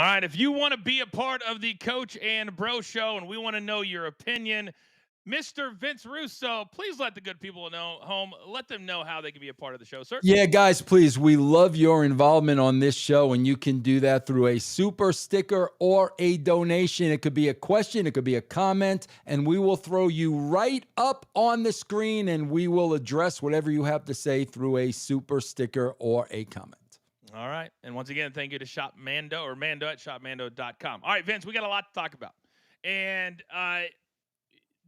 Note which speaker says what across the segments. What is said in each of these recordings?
Speaker 1: All right, if you want to be a part of the Coach and Bro Show and we want to know your opinion, Mr. Vince Russo, please let the good people know home. Let them know how they can be a part of the show, sir.
Speaker 2: Yeah, guys, please. We love your involvement on this show, and you can do that through a super sticker or a donation. It could be a question, it could be a comment, and we will throw you right up on the screen, and we will address whatever you have to say through a super sticker or a comment.
Speaker 1: All right. And once again, thank you to Shop Mando or Mando at shopmando.com. All right, Vince, we got a lot to talk about. And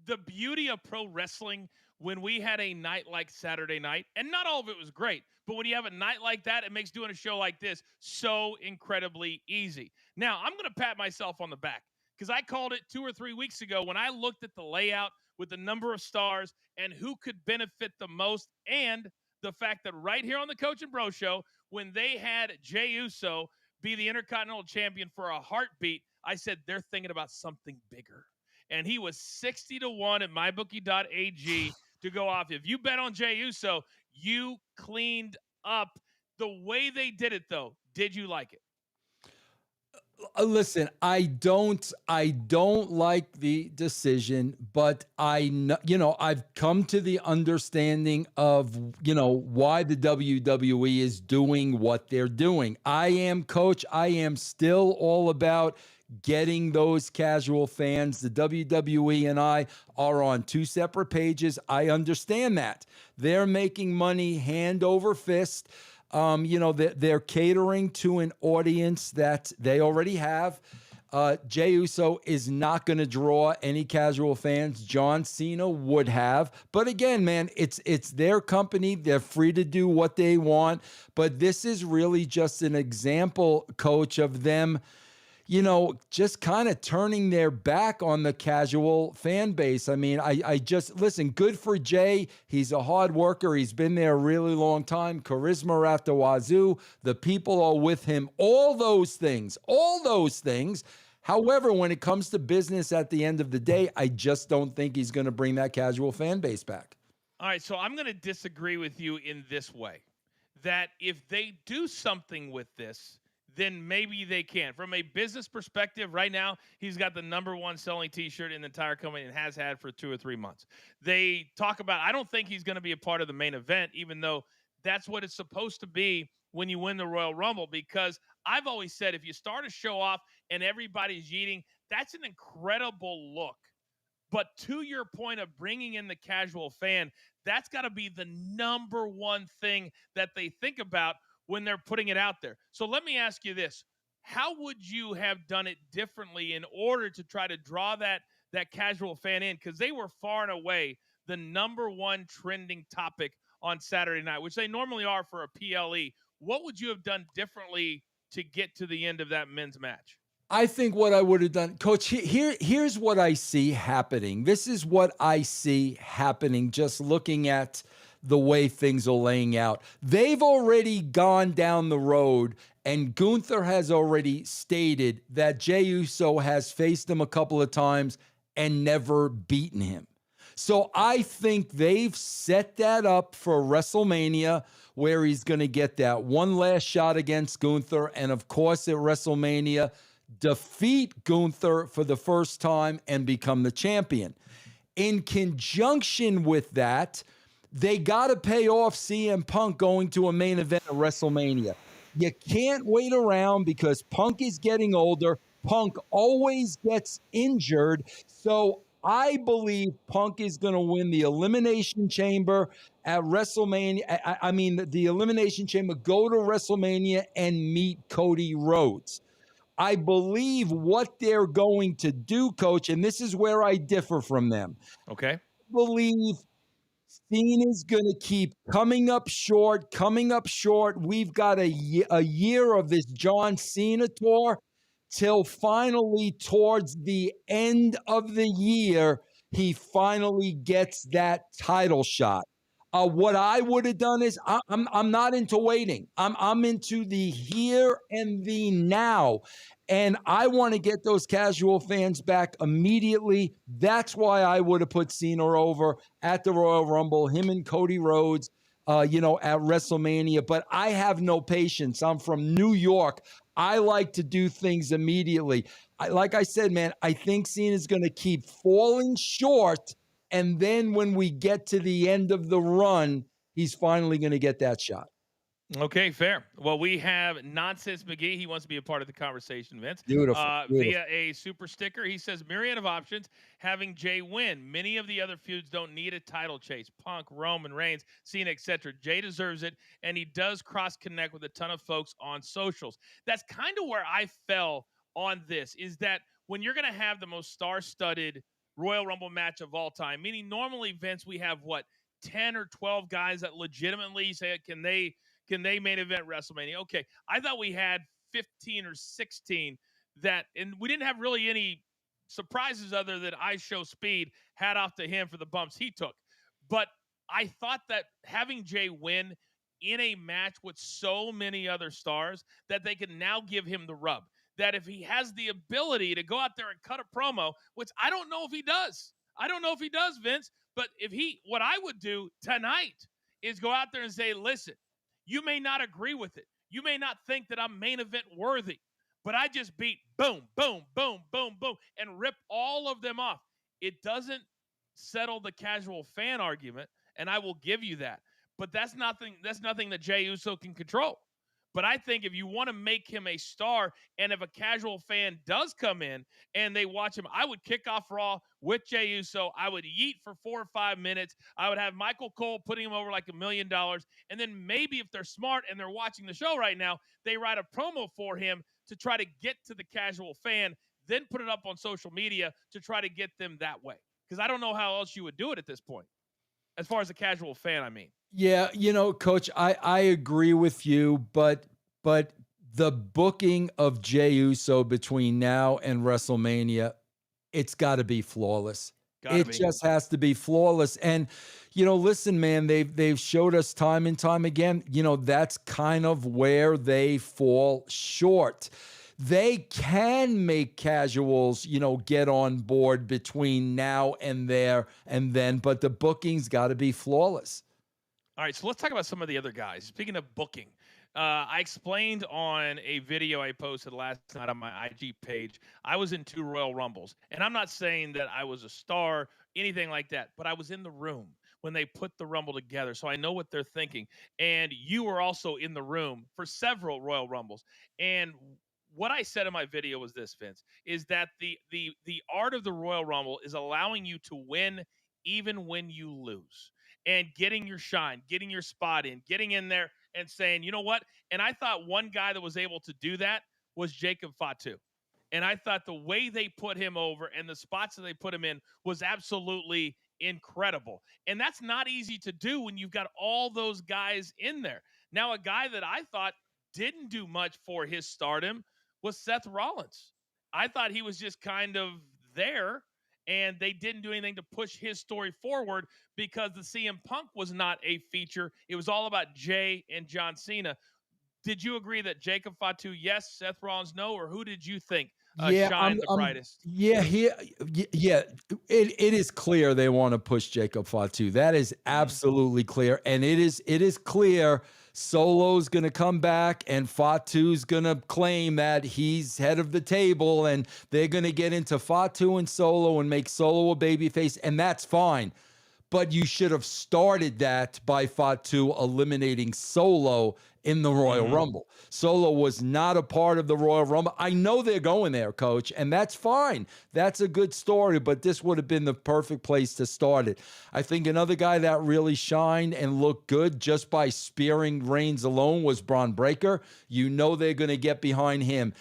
Speaker 1: the beauty of pro wrestling when we had a night like Saturday night, and not all of it was great, but when you have a night like that, it makes doing a show like this so incredibly easy. Now, I'm going to pat myself on the back because I called it 2 or 3 weeks ago when I looked at the layout with the number of stars and who could benefit the most, and the fact that right here on the Coach and Bro Show, when they had Jey Uso be the Intercontinental Champion for a heartbeat, I said they're thinking about something bigger. And he was 60-1 at mybookie.ag to go off. If you bet on Jey Uso, you cleaned up. The way they did it, though, did you like it?
Speaker 2: Listen, I don't like the decision, but I know, I've come to the understanding of, why the WWE is doing what they're doing. I am still all about getting those casual fans. The WWE and I are on two separate pages. I understand that. They're making money hand over fist. They're catering to an audience that they already have. Jey Uso is not going to draw any casual fans. John Cena would have. But again, man, it's their company. They're free to do what they want. But this is really just an example, Coach, of them just kind of turning their back on the casual fan base. I mean, I just, listen, good for Jey. He's a hard worker. He's been there a really long time. Charisma at the wazoo. The people are with him. All those things. However, when it comes to business at the end of the day, I just don't think he's going to bring that casual fan base back.
Speaker 1: All right, so I'm going to disagree with you in this way, that if they do something with this, then maybe they can. From a business perspective, right now, he's got the #1 selling T-shirt in the entire company and has had for 2 or 3 months. They talk about, I don't think he's going to be a part of the main event, even though that's what it's supposed to be when you win the Royal Rumble, because I've always said if you start a show off and everybody's eating, that's an incredible look. But to your point of bringing in the casual fan, that's got to be the #1 thing that they think about when they're putting it out there. So let me ask you this. How would you have done it differently in order to try to draw that casual fan in? Because they were far and away the #1 trending topic on Saturday night, which they normally are for a PLE. What would you have done differently to get to the end of that men's match?
Speaker 2: I think what I would have done, Coach, here's what I see happening. This is what I see happening just looking at the way things are laying out. They've already gone down the road, and Gunther has already stated that Jey Uso has faced him a couple of times and never beaten him. So I think they've set that up for WrestleMania, where he's going to get that one last shot against Gunther, and of course at WrestleMania, defeat Gunther for the first time and become the champion. In conjunction with that, they got to pay off CM Punk going to a main event at WrestleMania. You can't wait around because Punk is getting older. Punk always gets injured. So I believe Punk is going to win the Elimination Chamber at WrestleMania. I mean, the Elimination Chamber, go to WrestleMania and meet Cody Rhodes. I believe what they're going to do, Coach, and this is where I differ from them.
Speaker 1: Okay.
Speaker 2: I believe Cena's going to keep coming up short. We've got a year of this John Cena tour till finally towards the end of the year, he finally gets that title shot. What I would have done is I'm not into waiting. I'm into the here and the now. And I want to get those casual fans back immediately. That's why I would have put Cena over at the Royal Rumble, him and Cody Rhodes, at WrestleMania. But I have no patience. I'm from New York. I like to do things immediately. Like I said, man, I think Cena's going to keep falling short. And then when we get to the end of the run, he's finally going to get that shot.
Speaker 1: Okay, fair. Well, we have Nonsense McGee. He wants to be a part of the conversation, Vince.
Speaker 2: Beautiful.
Speaker 1: Via a super sticker. He says, myriad of options, having Jay win. Many of the other feuds don't need a title chase. Punk, Roman Reigns, Cena, etc. Jay deserves it, and he does cross-connect with a ton of folks on socials. That's kind of where I fell on this, is that when you're going to have the most star-studded Royal Rumble match of all time, meaning normally, Vince, we have, 10 or 12 guys that legitimately say, can they main event WrestleMania? Okay, I thought we had 15 or 16 that, and we didn't have really any surprises other than I Show Speed. Hat off to him for the bumps he took. But I thought that having Jay win in a match with so many other stars, that they can now give him the rub. That if he has the ability to go out there and cut a promo, which I don't know if he does. I don't know if he does, Vince. But what I would do tonight is go out there and say, listen, you may not agree with it. You may not think that I'm main event worthy, but I just beat boom, boom, boom, boom, boom, and rip all of them off. It doesn't settle the casual fan argument, and I will give you that. But that's nothing that Jey Uso can control. But I think if you want to make him a star, and if a casual fan does come in and they watch him, I would kick off Raw with Jey Uso. I would yeet for 4 or 5 minutes. I would have Michael Cole putting him over like $1 million. And then maybe if they're smart and they're watching the show right now, they write a promo for him to try to get to the casual fan, then put it up on social media to try to get them that way. Because I don't know how else you would do it at this point. As far as a casual fan, I mean.
Speaker 2: Yeah, Coach, I agree with you, but the booking of Jey Uso between now and WrestleMania, it's got to be flawless. Just has to be flawless. And listen, man, they've showed us time and time again, that's kind of where they fall short. They can make casuals, get on board between now and there and then, but the booking's got to be flawless.
Speaker 1: All right, so let's talk about some of the other guys. Speaking of booking, I explained on a video I posted last night on my IG page, I was in 2 Royal Rumbles. And I'm not saying that I was a star, anything like that, but I was in the room when they put the Rumble together. So I know what they're thinking. And you were also in the room for several Royal Rumbles. And what I said in my video was this, Vince, is that the art of the Royal Rumble is allowing you to win even when you lose, and getting your shine, getting your spot in, getting in there and saying, you know what? And I thought one guy that was able to do that was Jacob Fatu. And I thought the way they put him over and the spots that they put him in was absolutely incredible. And that's not easy to do when you've got all those guys in there. Now, a guy that I thought didn't do much for his stardom was Seth Rollins. I thought he was just kind of there, and they didn't do anything to push his story forward because the CM Punk was not a feature. It was all about Jay and John Cena. Did you agree that Jacob Fatu, yes, Seth Rollins, no, or who did you think shined the brightest?
Speaker 2: It is clear they want to push Jacob Fatu. That is absolutely clear, and it is clear Solo's going to come back and Fatu's going to claim that he's head of the table, and they're going to get into Fatu and Solo and make Solo a babyface, and that's fine. But you should have started that by Fatu eliminating Solo in the Royal Rumble. Solo was not a part of the Royal Rumble. I know they're going there, Coach, and that's fine. That's a good story, but this would have been the perfect place to start it. I think another guy that really shined and looked good just by spearing Reigns alone was Braun Breaker. You know they're going to get behind him.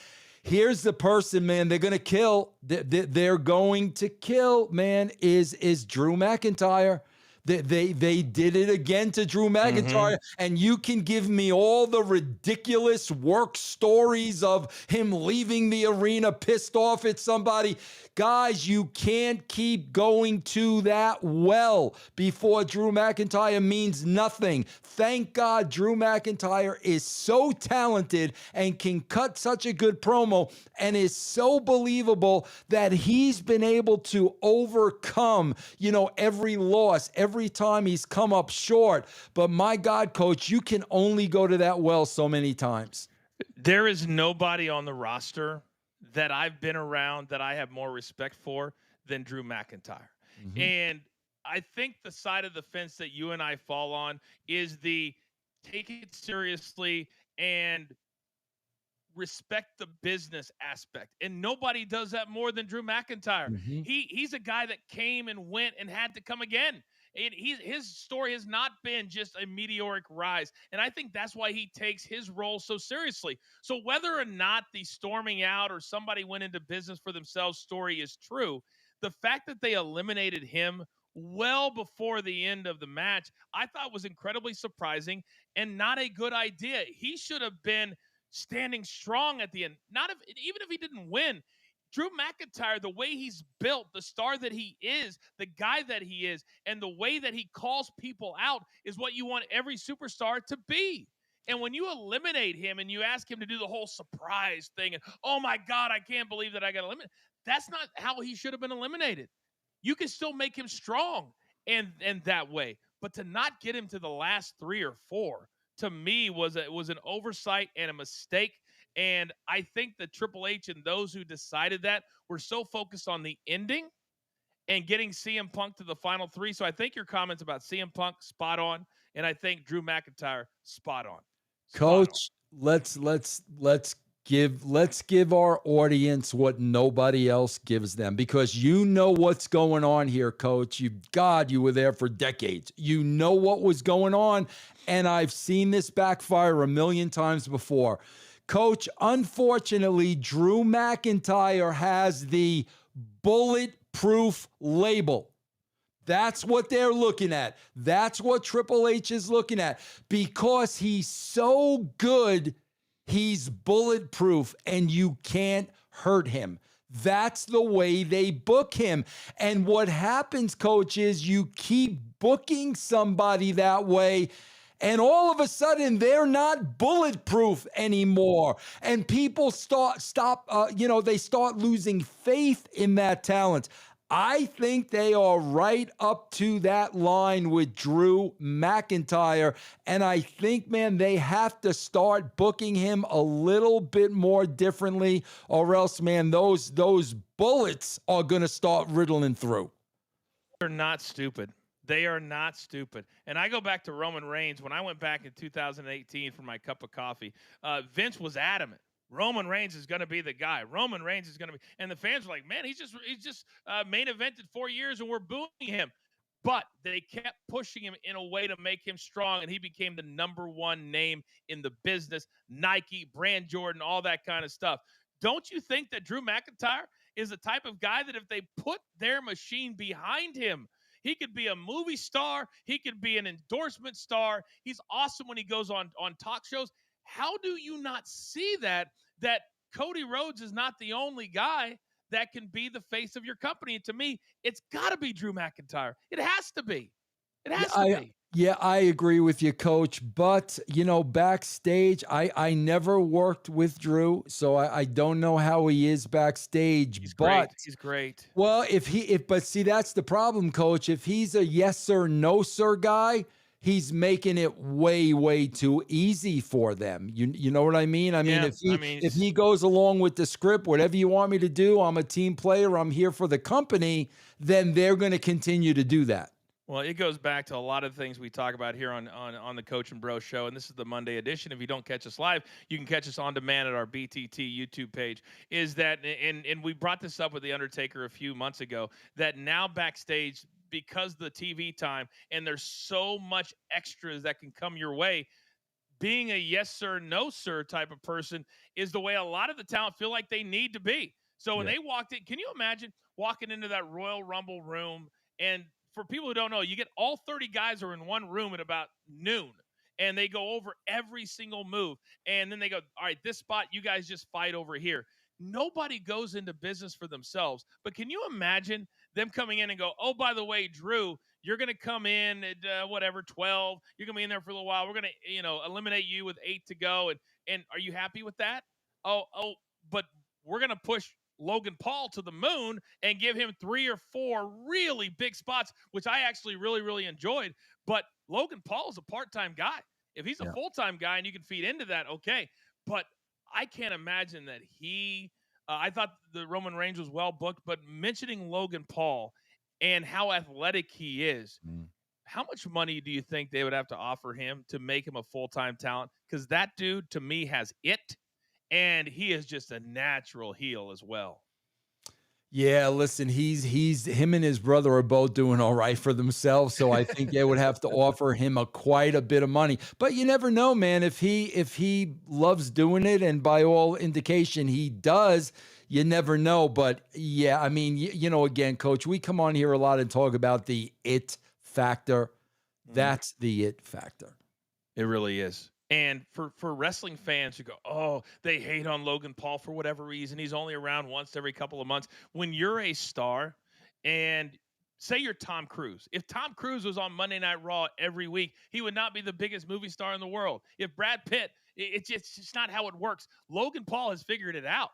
Speaker 2: Here's the person, man, they're going to kill. They're going to kill, man, is Drew McIntyre. They did it again to Drew McIntyre, and you can give me all the ridiculous work stories of him leaving the arena pissed off at somebody. Guys, you can't keep going to that well before Drew McIntyre means nothing. Thank God Drew McIntyre is so talented and can cut such a good promo and is so believable that he's been able to overcome, every loss, every time he's come up short. But my God, Coach, you can only go to that well so many times.
Speaker 1: There is nobody on the roster that I've been around that I have more respect for than Drew McIntyre.
Speaker 2: Mhm.
Speaker 1: And I think the side of the fence that you and I fall on is the take it seriously and respect the business aspect. And nobody does that more than Drew McIntyre.
Speaker 2: Mhm.
Speaker 1: He's a guy that came and went and had to come again. And his story has not been just a meteoric rise. And I think that's why he takes his role so seriously. So whether or not the storming out or somebody went into business for themselves story is true, the fact that they eliminated him well before the end of the match, I thought was incredibly surprising and not a good idea. He should have been standing strong at the end. Not if even if he didn't win, Drew McIntyre, the way he's built, the star that he is, the guy that he is, and the way that he calls people out is what you want every superstar to be. And when you eliminate him and you ask him to do the whole surprise thing, and oh my God, I can't believe that I got eliminated. That's not how he should have been eliminated. You can still make him strong and that way, but to not get him to the last 3 or 4 to me was an oversight and a mistake. And I think that Triple H and those who decided that were so focused on the ending and getting CM Punk to the final 3. So I think your comments about CM Punk spot on, and I think Drew McIntyre spot on. Spot on.
Speaker 2: Coach, let's give our audience what nobody else gives them, because you know what's going on here, Coach. You were there for decades. You know what was going on, and I've seen this backfire a million times before. Coach, unfortunately, Drew McIntyre has the bulletproof label. That's what they're looking at. That's what Triple H is looking at. Because he's so good, he's bulletproof and you can't hurt him. That's the way they book him. And what happens, Coach, is you keep booking somebody that way, and all of a sudden they're not bulletproof anymore. And people they start losing faith in that talent. I think they are right up to that line with Drew McIntyre. And I think, man, they have to start booking him a little bit more differently, or else, man, those bullets are going to start riddling through.
Speaker 1: They're not stupid. They are not stupid. And I go back to Roman Reigns. When I went back in 2018 for my cup of coffee, Vince was adamant. Roman Reigns is going to be the guy. Roman Reigns is going to be, and the fans were like, "Man, he's just main evented 4 years, and we're booing him." But they kept pushing him in a way to make him strong, and he became the number one name in the business. Nike, Brand Jordan, all that kind of stuff. Don't you think that Drew McIntyre is the type of guy that if they put their machine behind him, he could be a movie star. He could be an endorsement star. He's awesome when he goes on talk shows. How do you not see that Cody Rhodes is not the only guy that can be the face of your company? And to me, it's got to be Drew McIntyre. It has to be. It
Speaker 2: Yeah,
Speaker 1: has to
Speaker 2: I
Speaker 1: be.
Speaker 2: yeah, I agree with you, Coach. But backstage, I never worked with Drew, so I don't know how he is backstage.
Speaker 1: He's
Speaker 2: But
Speaker 1: great. He's great.
Speaker 2: well, but see, that's the problem, Coach. If he's a yes sir, no sir guy, he's making it way, way too easy for them. You know what I mean? I mean,
Speaker 1: Yeah.
Speaker 2: if
Speaker 1: I
Speaker 2: he
Speaker 1: mean,
Speaker 2: if he goes along with the script, whatever you want me to do, I'm a team player, I'm here for the company, then they're going to continue to do that.
Speaker 1: well, it goes back to a lot of things we talk about here on the Coach and Bro Show, and this is the Monday edition. If you don't catch us live, you can catch us on demand at our BTT YouTube page. Is that and we brought this up with the Undertaker a few months ago that now backstage because the TV time and there's so much extras that can come your way. Being a yes sir, no sir type of person is the way a lot of the talent feel like they need to be. So when
Speaker 2: Yeah.
Speaker 1: they walked in, can you imagine walking into that Royal Rumble room? And for people who don't know, you get all 30 guys are in one room at about noon and they go over every single move. And then they go, all right, this spot, you guys just fight over here. Nobody goes into business for themselves. But can you imagine them coming in and go, oh, by the way, Drew, you're going to come in at whatever 12. You're going to be in there for a little while. We're going to eliminate you with 8 to go. And are you happy with that? Oh, but we're going to push Logan Paul to the moon and give him 3 or 4 really big spots, which I actually really, really enjoyed. But Logan Paul is a part-time guy. If he's a
Speaker 2: Yeah.
Speaker 1: full-time guy and you can feed into that, okay. But I can't imagine that he. I thought the Roman Reigns was well booked, but mentioning Logan Paul and how athletic he is,
Speaker 2: Mm.
Speaker 1: how much money do you think they would have to offer him to make him a full-time talent? Because that dude, to me, has it, and he is just a natural heel as well.
Speaker 2: Yeah, listen, he's him and his brother are both doing all right for themselves, so I think they would have to offer him quite a bit of money. But you never know, man. If he loves doing it, and by all indication he does, you never know. But yeah, I mean, again, Coach, we come on here a lot and talk about the it factor.
Speaker 1: Mhm.
Speaker 2: That's the it factor.
Speaker 1: It really is. And for wrestling fans who go, oh, they hate on Logan Paul for whatever reason. He's only around once every couple of months. When you're a star, and say you're Tom Cruise. If Tom Cruise was on Monday Night Raw every week, he would not be the biggest movie star in the world. If Brad Pitt, it's just not how it works. Logan Paul has figured it out.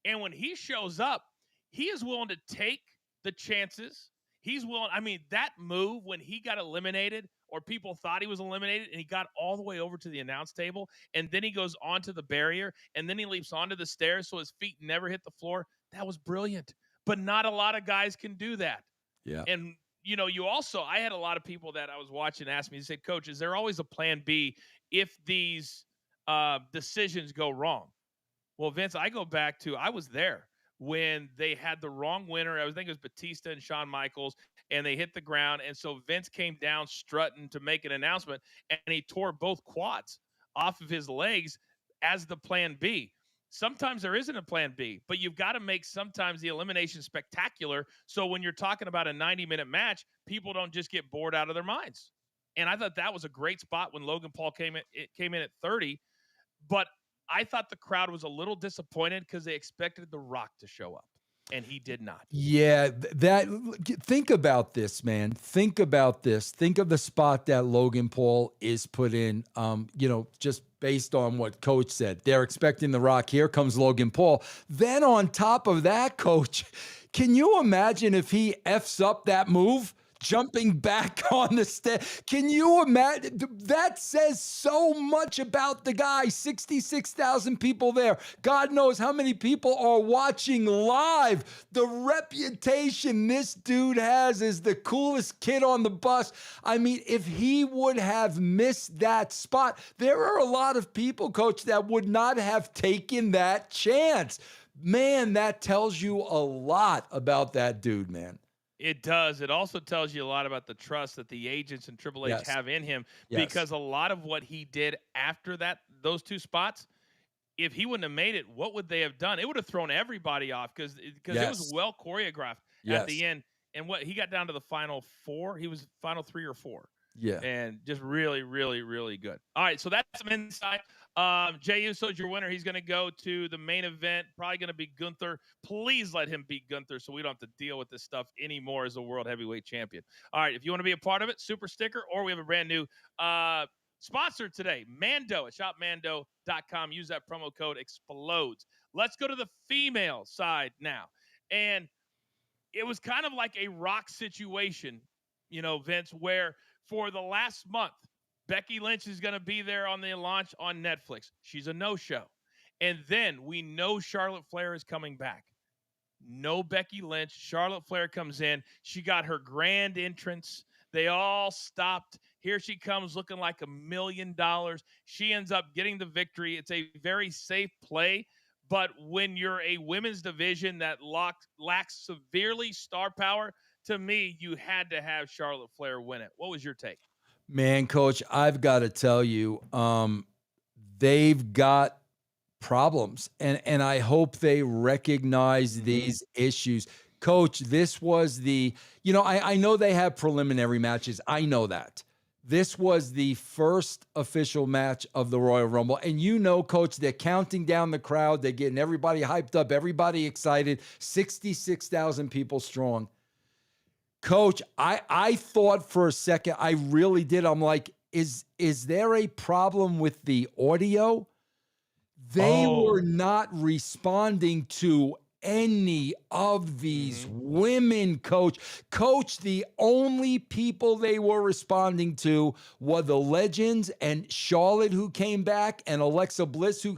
Speaker 1: And when he shows up, he is willing to take the chances. He's willing. I mean, that move when he got eliminated, or people thought he was eliminated, and he got all the way over to the announce table, and then he goes onto the barrier, and then he leaps onto the stairs so his feet never hit the floor. That was brilliant. But not a lot of guys can do that.
Speaker 2: Yeah.
Speaker 1: And I had a lot of people that I was watching ask me, they said, Coach, is there always a plan B if these decisions go wrong? Well, Vince, I go back to, I was there when they had the wrong winner. I think it was Batista and Shawn Michaels, and they hit the ground. And so Vince came down strutting to make an announcement, and he tore both quads off of his legs as the plan B. Sometimes there isn't a plan B, but you've got to make sometimes the elimination spectacular. So when you're talking about a 90-minute match, people don't just get bored out of their minds. And I thought that was a great spot when Logan Paul came in at 30. But I thought the crowd was a little disappointed because they expected The Rock to show up, and he did not.
Speaker 2: Yeah, think about this, man. Think about this. Think of the spot that Logan Paul is put in. Just based on what Coach said, they're expecting The Rock. Here comes Logan Paul. Then on top of that, Coach, can you imagine if he f's up that move? Jumping back on the stage. Can you imagine? That says so much about the guy. 66,000 people there. God knows how many people are watching live. The reputation this dude has as the coolest kid on the bus. I mean, if he would have missed that spot, there are a lot of people, Coach, that would not have taken that chance. Man, that tells you a lot about that dude, man.
Speaker 1: It does. It also tells you a lot about the trust that the agents and Triple H
Speaker 2: Yes.
Speaker 1: have in him,
Speaker 2: Yes.
Speaker 1: because a lot of what he did after those two spots, if he wouldn't have made it, what would they have done? It would have thrown everybody off because it was well choreographed at the end. And what he got down to the final four, he was final 3 or 4.
Speaker 2: Yeah.
Speaker 1: And just really, really, really good. All right, so that's some insight. Jey Uso's your winner. He's going to go to the main event. Probably going to be Gunther. Please let him beat Gunther so we don't have to deal with this stuff anymore as a world heavyweight champion. All right, if you want to be a part of it, super sticker, or we have a brand new sponsor today, Mando at shopmando.com. Use that promo code EXPLODES. Let's go to the female side now. And it was kind of like a Rock situation, Vince, where for the last month, Becky Lynch is going to be there on the launch on Netflix. She's a no-show. And then we know Charlotte Flair is coming back. No Becky Lynch. Charlotte Flair comes in. She got her grand entrance. They all stopped. Here she comes looking like $1 million. She ends up getting the victory. It's a very safe play. But when you're a women's division that lacks severely star power, to me, you had to have Charlotte Flair win it. What was your take?
Speaker 2: Man, Coach, I've got to tell you, they've got problems, and I hope they recognize these issues. Coach, this was I know they have preliminary matches. I know that. This was the first official match of the Royal Rumble. And Coach, they're counting down the crowd. They're getting everybody hyped up, everybody excited. 66,000 people strong. Coach, I thought for a second, I really did. I'm like, is there a problem with the audio? They were not responding to any of these women, Coach. Coach, the only people they were responding to were the legends and Charlotte, who came back, and Alexa Bliss, who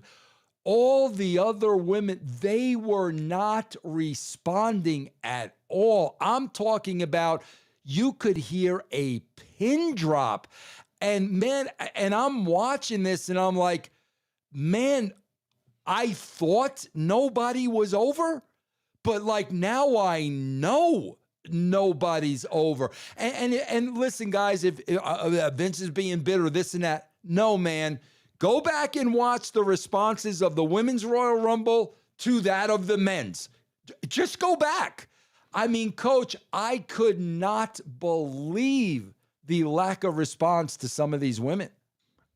Speaker 2: all the other women, they were not responding at all. I'm talking about you could hear a pin drop. And man, and I'm watching this and I'm like, man, I thought nobody was over, but like now I know nobody's over. And listen, guys, if Vince is being bitter, this and that, no, man, go back and watch the responses of the women's Royal Rumble to that of the men's. Just go back. I mean, Coach, I could not believe the lack of response to some of these women.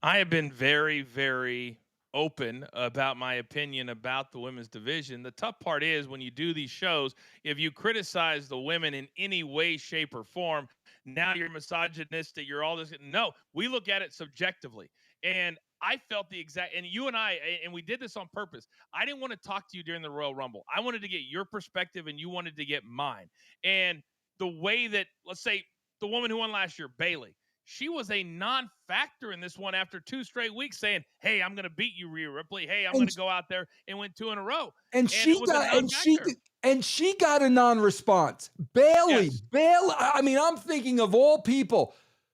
Speaker 1: I have been very, very open about my opinion about the women's division. The tough part is when you do these shows, if you criticize the women in any way, shape, or form, now you're misogynistic, you're all this. No, we look at it subjectively. And I felt the exact, and you and I, and we did this on purpose. I didn't want to talk to you during the Royal Rumble. I wanted to get your perspective and you wanted to get mine. And the way that, let's say, the woman who won last year, Bailey, she was a non-factor in this one after 2 straight weeks saying, hey, I'm going to beat you, Rhea Ripley. Hey, I'm going to go out there and win 2 in a row.
Speaker 2: And
Speaker 1: it was a non-factor.
Speaker 2: she got a non-response. Bailey,
Speaker 1: Yes.
Speaker 2: Bailey. I mean, I'm thinking of all people,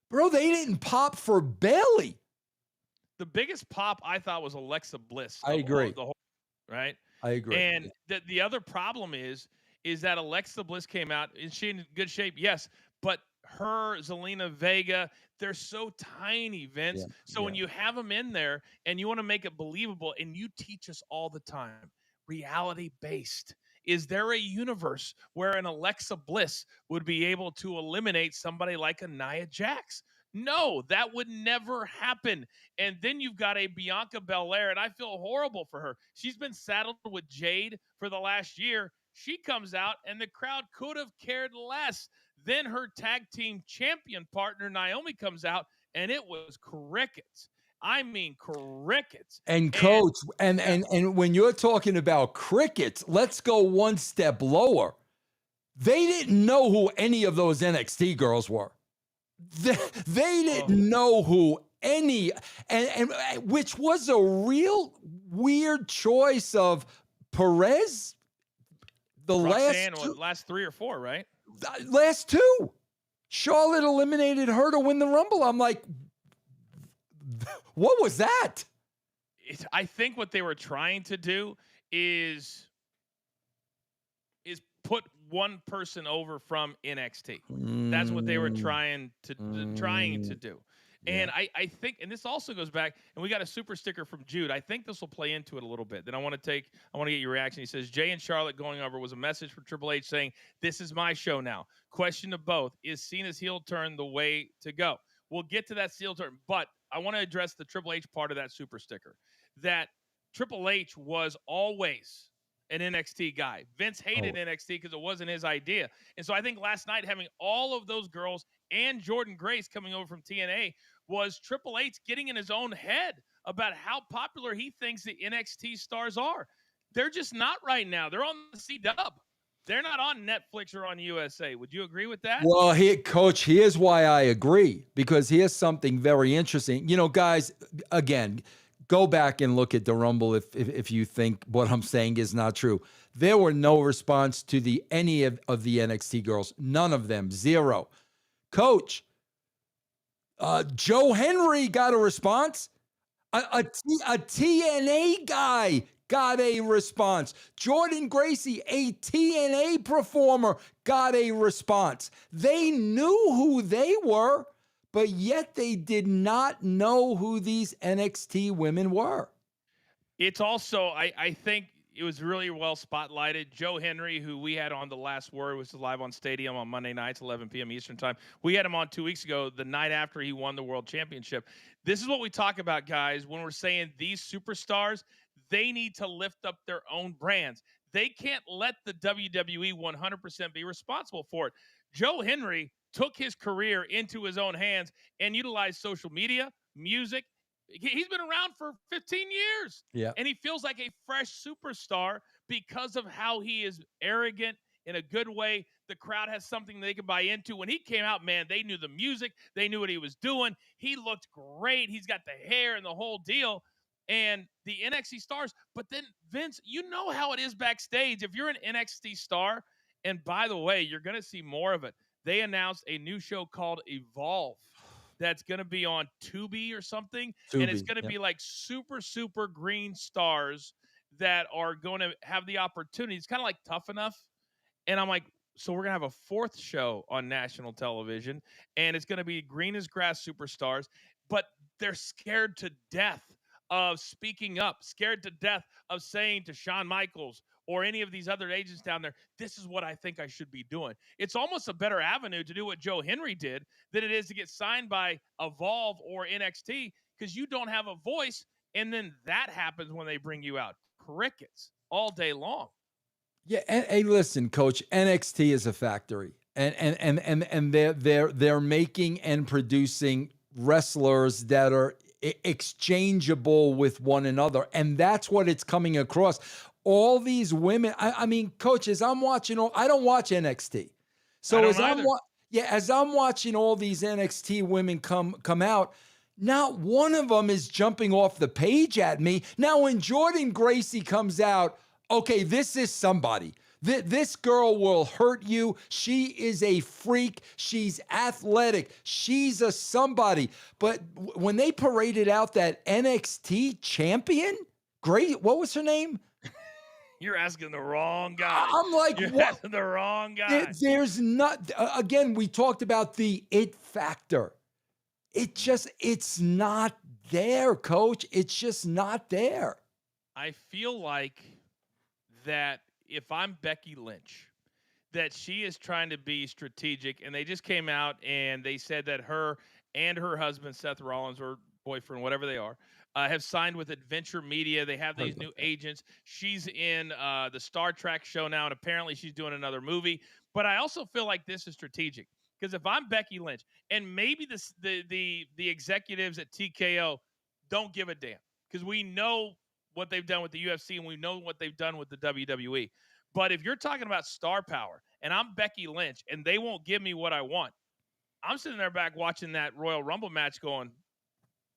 Speaker 2: bro, they didn't pop for Bailey.
Speaker 1: The biggest pop I thought was Alexa Bliss.
Speaker 2: I agree.
Speaker 1: Right?
Speaker 2: I agree.
Speaker 1: And the other problem is that Alexa Bliss came out. Is she in good shape? Yes. But her, Zelina Vega, they're so tiny, Vince. When you have them in there and you want to make it believable, and you teach us all the time, reality-based. Is there a universe where an Alexa Bliss would be able to eliminate somebody like a Nia Jax? No, that would never happen. And then you've got a Bianca Belair, and I feel horrible for her. She's been saddled with Jade for the last year. She comes out, and the crowd could have cared less. Then her tag team champion partner, Naomi, comes out, and it was crickets. I mean, crickets.
Speaker 2: And Coach, and when you're talking about crickets, let's go one step lower. They didn't know who any of those NXT girls were. They didn't know who any, and which was a real weird choice of Perez. The
Speaker 1: last 3 or 4, right?
Speaker 2: Last 2. Charlotte eliminated her to win the Rumble. I'm like, what was that?
Speaker 1: I think what they were trying to do is put one person over from NXT. That's what they were trying to do. And I think, and this also goes back, and we got a super sticker from Jude. I think this will play into it a little bit. Then I want to get your reaction. He says, Jay and Charlotte going over was a message for Triple H saying, this is my show now. Question to both, is Cena's heel turn the way to go? We'll get to that heel turn, but I want to address the Triple H part of that super sticker. That Triple H was always an NXT guy. Vince hated NXT because it wasn't his idea. And so I think last night having all of those girls and Jordan Grace coming over from TNA was Triple H getting in his own head about how popular he thinks the NXT stars are. They're just not right now. They're on the C-Dub. They're not on Netflix or on USA. Would you agree with that?
Speaker 2: Well, Coach, here's why I agree, because here's something very interesting. You know, guys, again, go back and look at the Rumble if you think what I'm saying is not true. There were no response to any of the NXT girls. None of them. 0. Coach, Joe Henry got a response. A TNA guy got a response. Jordan Gracie, a TNA performer, got a response. They knew who they were, but yet they did not know who these NXT women were.
Speaker 1: It's also, I think it was really well spotlighted. Joe Henry, who we had on The Last Word, was live on Stadium on Monday nights, 11 p.m. Eastern time. We had him on 2 weeks ago, the night after he won the World Championship. This is what we talk about, guys, when we're saying these superstars, they need to lift up their own brands. They can't let the WWE 100% be responsible for it. Joe Henry took his career into his own hands and utilized social media, music. He's been around for 15 years.
Speaker 2: Yeah.
Speaker 1: And he feels like a fresh superstar because of how he is arrogant in a good way. The crowd has something they can buy into. When he came out, man, they knew the music. They knew what he was doing. He looked great. He's got the hair and the whole deal. and the NXT stars. But then Vince, you know how it is backstage. If you're an NXT star, and by the way, you're going to see more of it. They announced a new show called Evolve that's going to be on Tubi or something, and it's
Speaker 2: Tubi.
Speaker 1: going to
Speaker 2: Yep.
Speaker 1: be like super green stars that are going to have the opportunity. It's kind of like Tough Enough, and I'm like, so we're gonna have a fourth show on national television, and it's gonna be green as grass superstars, but they're scared to death of speaking up, scared to death of saying to Shawn Michaels or any of these other agents down there, this is what I think I should be doing. It's almost a better avenue to do what Joe Henry did than it is to get signed by Evolve or NXT, because you don't have a voice, and then that happens when they bring you out. Crickets all day long.
Speaker 2: Yeah, and hey, listen, Coach, NXT is a factory, and they're making and producing wrestlers that are exchangeable with one another, and that's what it's coming across. All these women, I mean, Coach, as I'm watching, I don't watch NXT,
Speaker 1: I
Speaker 2: so
Speaker 1: don't
Speaker 2: as
Speaker 1: either.
Speaker 2: as I'm watching all these NXT women come out. Not one of them is jumping off the page at me. Now, when Jordan Gracie comes out, okay, this is somebody. This girl will hurt you. She is a freak. She's athletic. She's a somebody. But when they paraded out that NXT champion, great, what was her name?
Speaker 1: You're asking the wrong guy.
Speaker 2: I'm like,
Speaker 1: You're
Speaker 2: what?
Speaker 1: asking the wrong guy.
Speaker 2: There's not, again, we talked about the it factor. It's not there, Coach. It's just not there.
Speaker 1: I feel like that if I'm Becky Lynch, that she is trying to be strategic, and they just came out and they said that her and her husband, Seth Rollins, or boyfriend, whatever they are, have signed with Adventure Media. They have these new agents. She's in the Star Trek show now, and apparently she's doing another movie. But I also feel like this is strategic, because if I'm Becky Lynch, and maybe the executives at TKO don't give a damn, because we know what they've done with the UFC and we know what they've done with the WWE. But if you're talking about star power and I'm Becky Lynch and they won't give me what I want, I'm sitting there back watching that Royal Rumble match going,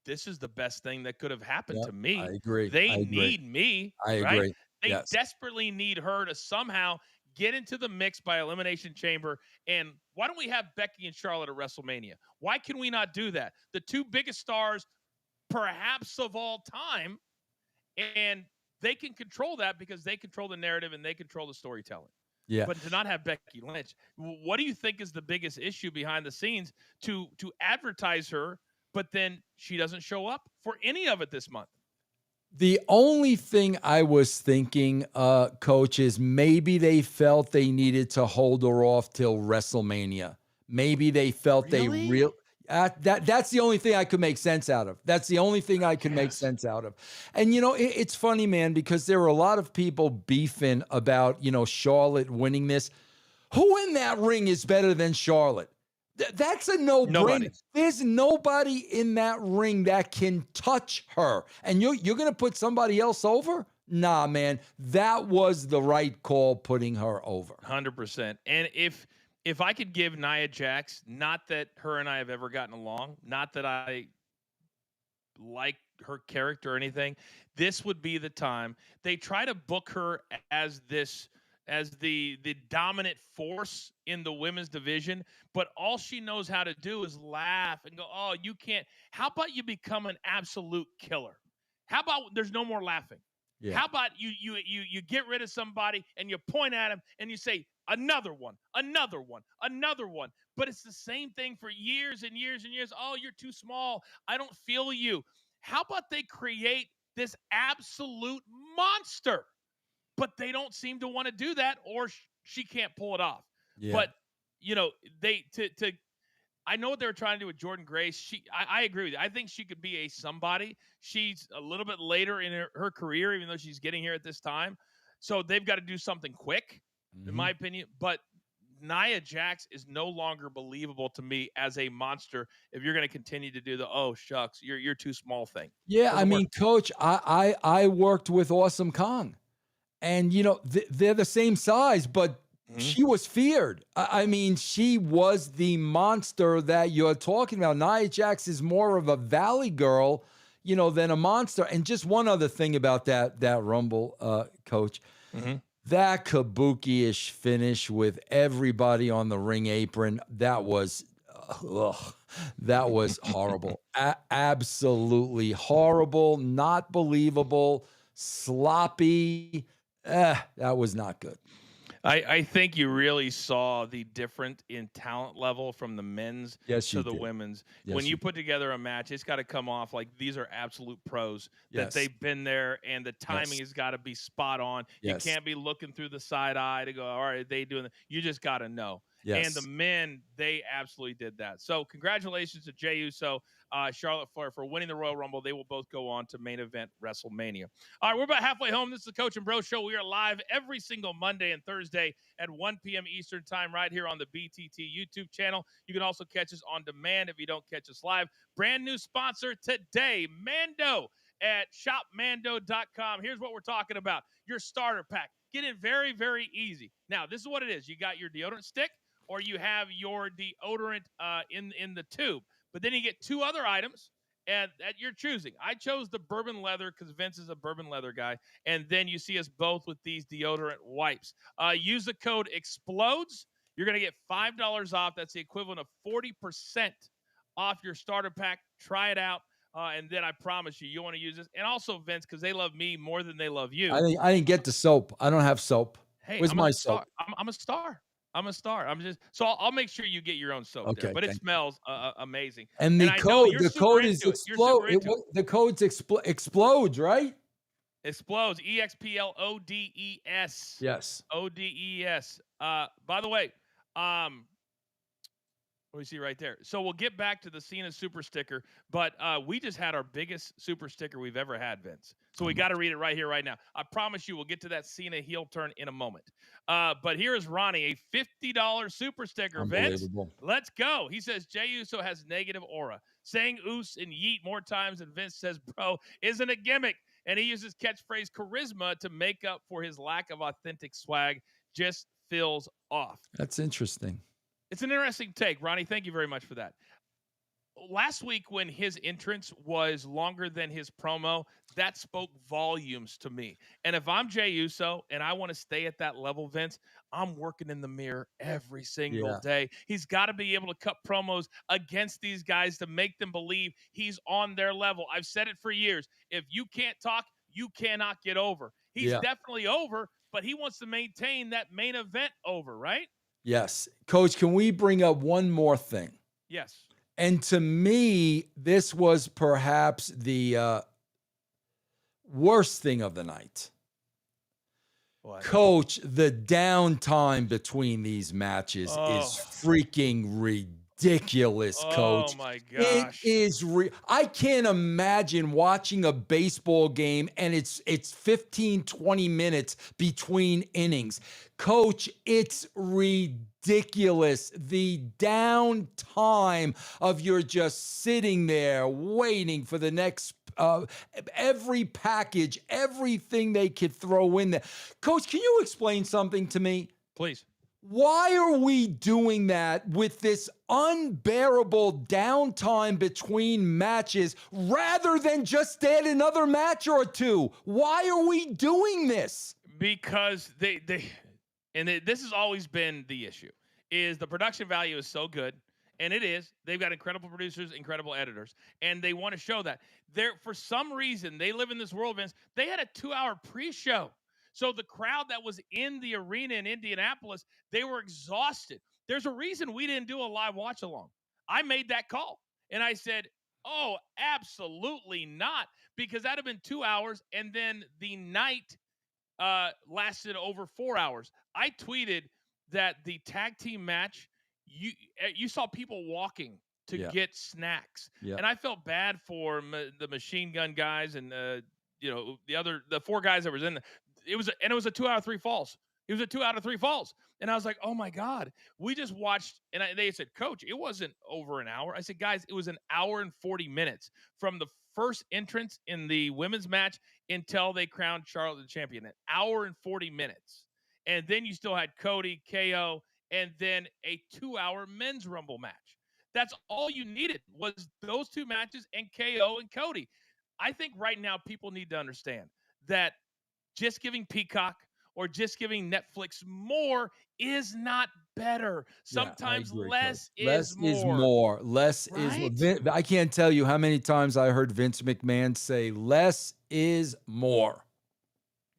Speaker 1: this is the best thing that could have happened to me.
Speaker 2: I agree.
Speaker 1: They need me,
Speaker 2: I
Speaker 1: right?
Speaker 2: agree.
Speaker 1: They
Speaker 2: Yes.
Speaker 1: desperately need her to somehow get into the mix by Elimination Chamber. And why don't we have Becky and Charlotte at WrestleMania? Why can we not do that? The two biggest stars, perhaps of all time, and they can control that because they control the narrative and they control the storytelling.
Speaker 2: Yeah.
Speaker 1: But to not have Becky Lynch, what do you think is the biggest issue behind the scenes to advertise her, but then she doesn't show up for any of it this month?
Speaker 2: The only thing I was thinking, Coach, is maybe they felt they needed to hold her off till WrestleMania. Maybe they felt
Speaker 1: Really?
Speaker 2: that's the only thing I could make sense out of. That's the only thing I could make sense out of. And, it's funny, man, because there were a lot of people beefing about, Charlotte winning this. Who in that ring is better than Charlotte? That's a no-brainer.
Speaker 1: Nobody.
Speaker 2: There's nobody in that ring that can touch her. And you're going to put somebody else over? Nah, man. That was the right call, putting her over.
Speaker 1: 100%. And if I could give Nia Jax, not that her and I have ever gotten along, not that I like her character or anything, this would be the time. They try to book her as the dominant force in the women's division, but all she knows how to do is laugh and go, oh, you can't. How about you become an absolute killer? How about there's no more laughing?
Speaker 2: Yeah.
Speaker 1: How about you get rid of somebody and you point at him and you say, another one, another one, another one. But it's the same thing for years and years and years. Oh, you're too small. I don't feel you. How about they create this absolute monster? But they don't seem to want to do that, or she can't pull it off.
Speaker 2: Yeah.
Speaker 1: But I know what they were trying to do with Jordan Grace. I agree with you. I think she could be a somebody. She's a little bit later in her career, even though she's getting here at this time. So they've got to do something quick, in my opinion. But Nia Jax is no longer believable to me as a monster if you're going to continue to do the, oh, shucks, you're too small thing.
Speaker 2: Yeah, I mean, Coach, I worked with Awesome Kong. And, they're the same size, but she was feared. I mean, she was the monster that you're talking about. Nia Jax is more of a valley girl. than a monster. And just one other thing about that Rumble, Coach.
Speaker 1: Mm-hmm.
Speaker 2: That kabuki-ish finish with everybody on the ring apron, that was horrible. Absolutely horrible, not believable, sloppy. That was not good.
Speaker 1: I think you really saw the difference in talent level from the men's
Speaker 2: Yes,
Speaker 1: to
Speaker 2: you
Speaker 1: the
Speaker 2: did.
Speaker 1: women's. When
Speaker 2: Yes,
Speaker 1: you
Speaker 2: you
Speaker 1: put
Speaker 2: did.
Speaker 1: together a match, it's got to come off like these are absolute pros, that
Speaker 2: Yes.
Speaker 1: they've been there, and the timing
Speaker 2: Yes.
Speaker 1: has got to be spot on. You
Speaker 2: Yes.
Speaker 1: can't be looking through the side eye to go, all right, they doing that. You just got to know. And the
Speaker 2: Yes.
Speaker 1: men, they absolutely did that. So congratulations to Jey Uso, Charlotte Flair for winning the Royal Rumble. They will both go on to main event WrestleMania. All right, we're about halfway home. This is the Coach and Bro Show. We are live every single Monday and Thursday at 1 p.m. Eastern Time right here on the BTT YouTube channel. You can also catch us on demand if you don't catch us live. Brand new sponsor today, Mando at shopmando.com. Here's what we're talking about. Your starter pack. Get in very, very easy. Now, this is what it is. You got your deodorant stick or you have your deodorant in the tube. But then you get two other items and that you're choosing. I chose the bourbon leather because Vince is a bourbon leather guy. And then you see us both with these deodorant wipes. Use the code EXPLODES. You're going to get $5 off. That's the equivalent of 40% off your starter pack. Try it out. And then I promise you want to use this. And also, Vince, because they love me more than they love you.
Speaker 2: I didn't get the soap. I don't have soap.
Speaker 1: Hey,
Speaker 2: Where's
Speaker 1: I'm a
Speaker 2: my
Speaker 1: star.
Speaker 2: soap?
Speaker 1: I'm a star. I'm a star. I'm just so I'll make sure you get your own soap there,
Speaker 2: Okay,
Speaker 1: but it
Speaker 2: thank you.
Speaker 1: smells amazing.
Speaker 2: And
Speaker 1: And
Speaker 2: the
Speaker 1: I know
Speaker 2: code,
Speaker 1: you're
Speaker 2: the
Speaker 1: super
Speaker 2: code is
Speaker 1: into it. You're
Speaker 2: explode.
Speaker 1: super into it.
Speaker 2: The code's explodes, right?
Speaker 1: Explodes. EXPLODES.
Speaker 2: Yes.
Speaker 1: ODES. By the way, what do you see right there? So we'll get back to the Cena super sticker, but we just had our biggest super sticker we've ever had, Vince. So we got to read it right here, right now. I promise you we'll get to that Cena heel turn in a moment. But here is Ronnie, a $50 super sticker. Vince,
Speaker 2: Unbelievable.
Speaker 1: let's go. He says, Jey Uso has negative aura. Saying oos and yeet more times than Vince says bro isn't a gimmick. And he uses catchphrase charisma to make up for his lack of authentic swag. Just feels off.
Speaker 2: That's interesting.
Speaker 1: It's an interesting take, Ronnie. Thank you very much for that. Last week, when his entrance was longer than his promo, that spoke volumes to me. And if I'm Jey Uso and I want to stay at that level, Vince, I'm working in the mirror every single
Speaker 2: Yeah.
Speaker 1: day. He's got to be able to cut promos against these guys to make them believe he's on their level. I've said it for years. If you can't talk, you cannot get over. He's
Speaker 2: Yeah.
Speaker 1: definitely over, but he wants to maintain that main event over, right?
Speaker 2: Yes. Coach, can we bring up one more thing?
Speaker 1: Yes.
Speaker 2: And to me, this was perhaps the worst thing of the night.
Speaker 1: What?
Speaker 2: Coach, the downtime between these matches is freaking ridiculous, Coach.
Speaker 1: Oh my
Speaker 2: It
Speaker 1: gosh.
Speaker 2: is I can't imagine watching a baseball game and it's 15, 20 minutes between innings. Coach, it's ridiculous. The downtime of you're just sitting there waiting for the next every package, everything they could throw in there. Coach, can you explain something to me?
Speaker 1: Please.
Speaker 2: Why are we doing that with this unbearable downtime between matches rather than just add another match or two? Why are we doing this?
Speaker 1: Because this has always been the issue, is the production value is so good, and it is. They've got incredible producers, incredible editors, and they want to show that. For some reason, they live in this world, Vince. They had a 2-hour pre-show. So the crowd that was in the arena in Indianapolis, they were exhausted. There's a reason we didn't do a live watch along. I made that call, and I said, oh, absolutely not, because that'd have been 2 hours, and then the night lasted over 4 hours. I tweeted that the tag team match, you saw people walking to get snacks, and I felt bad for the machine gun guys and the four guys that was in there. It was a 2 out of 3 falls. It was a 2 out of 3 falls, and I was like, oh my god, we just watched. And they said, Coach, it wasn't over an hour. I said, guys, it was an hour and 40 minutes from the first entrance in the women's match until they crowned Charlotte the champion. An hour and 40 minutes. And then you still had Cody, KO, and then a 2-hour men's Rumble match. That's all you needed was those two matches and KO and Cody. I think right now people need to understand that just giving Peacock or just giving Netflix more is not better.
Speaker 2: Yeah, I
Speaker 1: Sometimes
Speaker 2: agree, Coach.
Speaker 1: less is
Speaker 2: Less is
Speaker 1: more,
Speaker 2: more. Less is more.
Speaker 1: right?
Speaker 2: I can't tell you how many times I heard Vince McMahon say, less is more.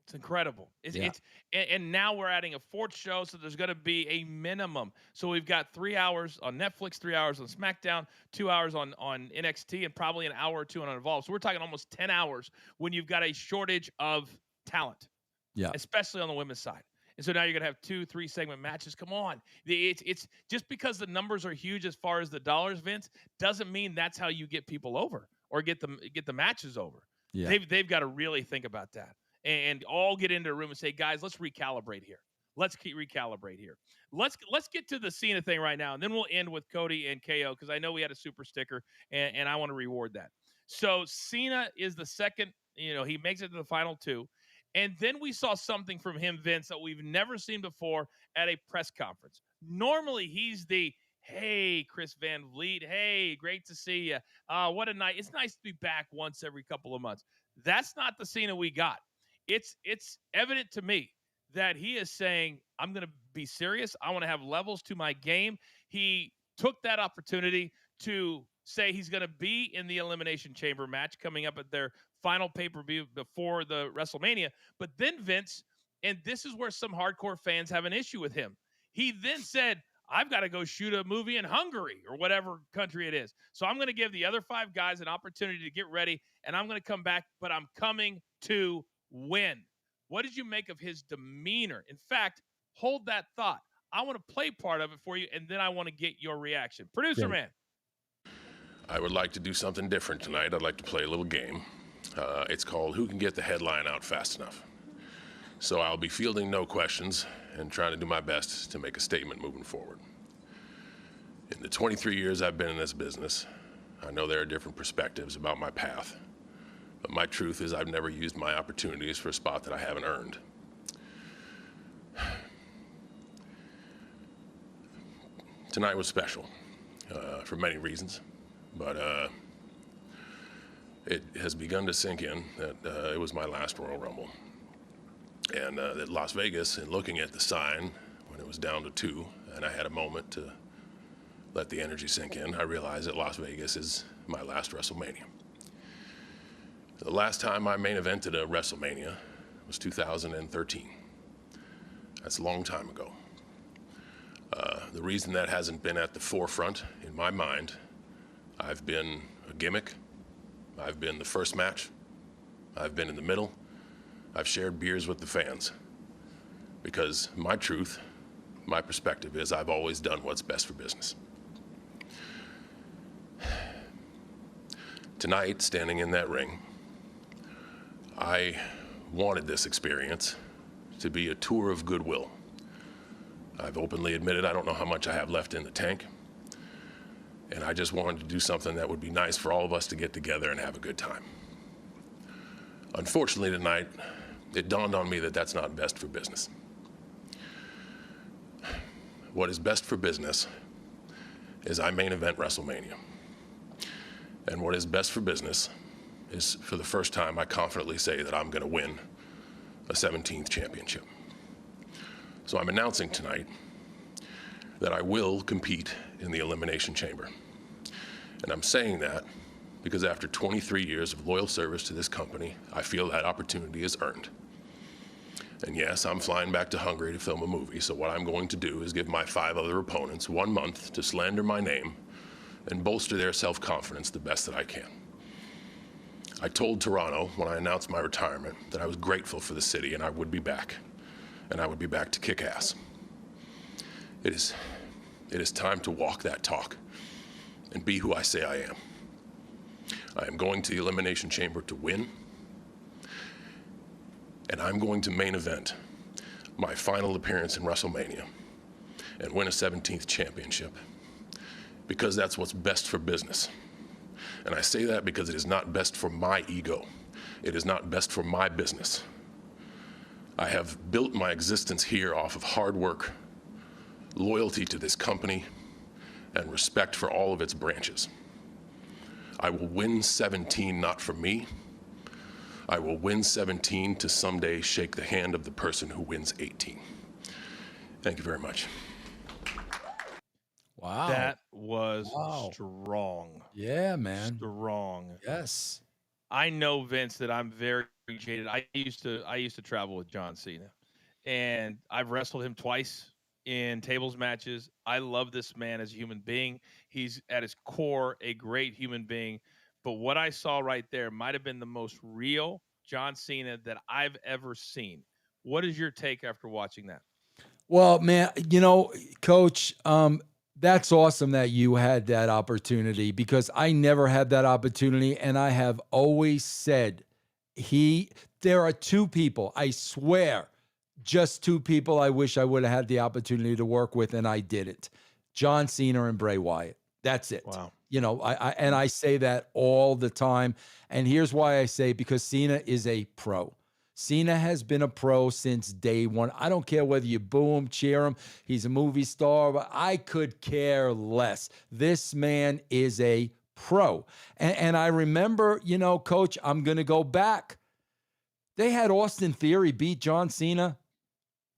Speaker 1: It's incredible.
Speaker 2: Yeah.
Speaker 1: And now we're adding a fourth show, so there's going to be a minimum. So we've got 3 hours on Netflix, 3 hours on SmackDown, 2 hours on NXT, and probably an hour or two on Evolve. So we're talking almost 10 hours when you've got a shortage of talent,
Speaker 2: Yeah.
Speaker 1: especially on the women's side. And so now you're going to have 2-3 segment matches. Come on. It's just because the numbers are huge as far as the dollars, Vince, doesn't mean that's how you get people over or get the matches over.
Speaker 2: Yeah.
Speaker 1: They've got to really think about that and all get into a room and say, guys, let's recalibrate here. Let's recalibrate here. Let's get to the Cena thing right now, and then we'll end with Cody and KO because I know we had a super sticker, and I want to reward that. So Cena is the second. He makes it to the final two. And then we saw something from him, Vince, that we've never seen before at a press conference. Normally, he's the, hey, Chris Van Vliet, hey, great to see you. What a night. It's nice to be back once every couple of months. That's not the Cena we got. It's evident to me that he is saying, I'm going to be serious. I want to have levels to my game. He took that opportunity to say he's going to be in the Elimination Chamber match coming up at their final pay-per-view before the WrestleMania. But then Vince, and this is where some hardcore fans have an issue with him, he then said, I've got to go shoot a movie in Hungary or whatever country it is. So I'm going to give the other 5 guys an opportunity to get ready, and I'm going to come back, but I'm coming to win. What did you make of his demeanor? In fact, hold that thought. I want to play part of it for you, and then I want to get your reaction. Producer man.
Speaker 3: I would like to do something different tonight. I'd like to play a little game. It's called Who Can Get the Headline Out Fast Enough. So I'll be fielding no questions and trying to do my best to make a statement moving forward. In the 23 years I've been in this business, I know there are different perspectives about my path, but my truth is I've never used my opportunities for a spot that I haven't earned. Tonight was special for many reasons, but it has begun to sink in that it was my last Royal Rumble. And that Las Vegas, in looking at the sign when it was down to 2, and I had a moment to let the energy sink in, I realized that Las Vegas is my last WrestleMania. The last time I main evented a WrestleMania was 2013. That's a long time ago. The reason that hasn't been at the forefront in my mind, I've been a gimmick, I've been the first match, I've been in the middle, I've shared beers with the fans. Because my truth, my perspective is I've always done what's best for business. Tonight, standing in that ring, I wanted this experience to be a tour of goodwill. I've openly admitted I don't know how much I have left in the tank, and I just wanted to do something that would be nice for all of us to get together and have a good time. Unfortunately tonight, it dawned on me that that's not best for business. What is best for business is I main event WrestleMania. And what is best for business is, for the first time, I confidently say that I'm going to win a 17th championship. So I'm announcing tonight that I will compete in the Elimination Chamber. And I'm saying that because after 23 years of loyal service to this company, I feel that opportunity is earned. And yes, I'm flying back to Hungary to film a movie, so what I'm going to do is give my 5 other opponents 1 month to slander my name and bolster their self-confidence the best that I can. I told Toronto when I announced my retirement that I was grateful for the city and I would be back. And I would be back to kick ass. It is time to walk that talk and be who I say I am. I am going to the Elimination Chamber to win, and I'm going to main event my final appearance in WrestleMania and win a 17th championship because that's what's best for business. And I say that because it is not best for my ego. It is not best for my business. I have built my existence here off of hard work, loyalty to this company, and respect for all of its branches. I will win 17 not for me, I will win 17 to someday shake the hand of the person who wins 18. Thank you very much.
Speaker 2: Wow.
Speaker 1: That was
Speaker 2: Wow.
Speaker 1: strong.
Speaker 2: Yeah, man.
Speaker 1: Strong.
Speaker 2: Yes.
Speaker 1: I know, Vince, that I'm very jaded. I used to travel with John Cena, and I've wrestled him twice in tables matches. I love this man as a human being. He's at his core a great human being. But what I saw right there might have been the most real John Cena that I've ever seen. What is your take after watching that?
Speaker 2: Well, man, Coach, that's awesome that you had that opportunity because I never had that opportunity. And I have always said there are two people, I swear, just two people I wish I would have had the opportunity to work with, and I didn't. John Cena and Bray Wyatt. That's it.
Speaker 1: Wow.
Speaker 2: I say that all the time. And here's why I say, because Cena is a pro. Cena has been a pro since day one. I don't care whether you boo him, cheer him. He's a movie star, but I could care less. This man is a pro. And I remember, Coach, I'm going to go back. They had Austin Theory beat John Cena.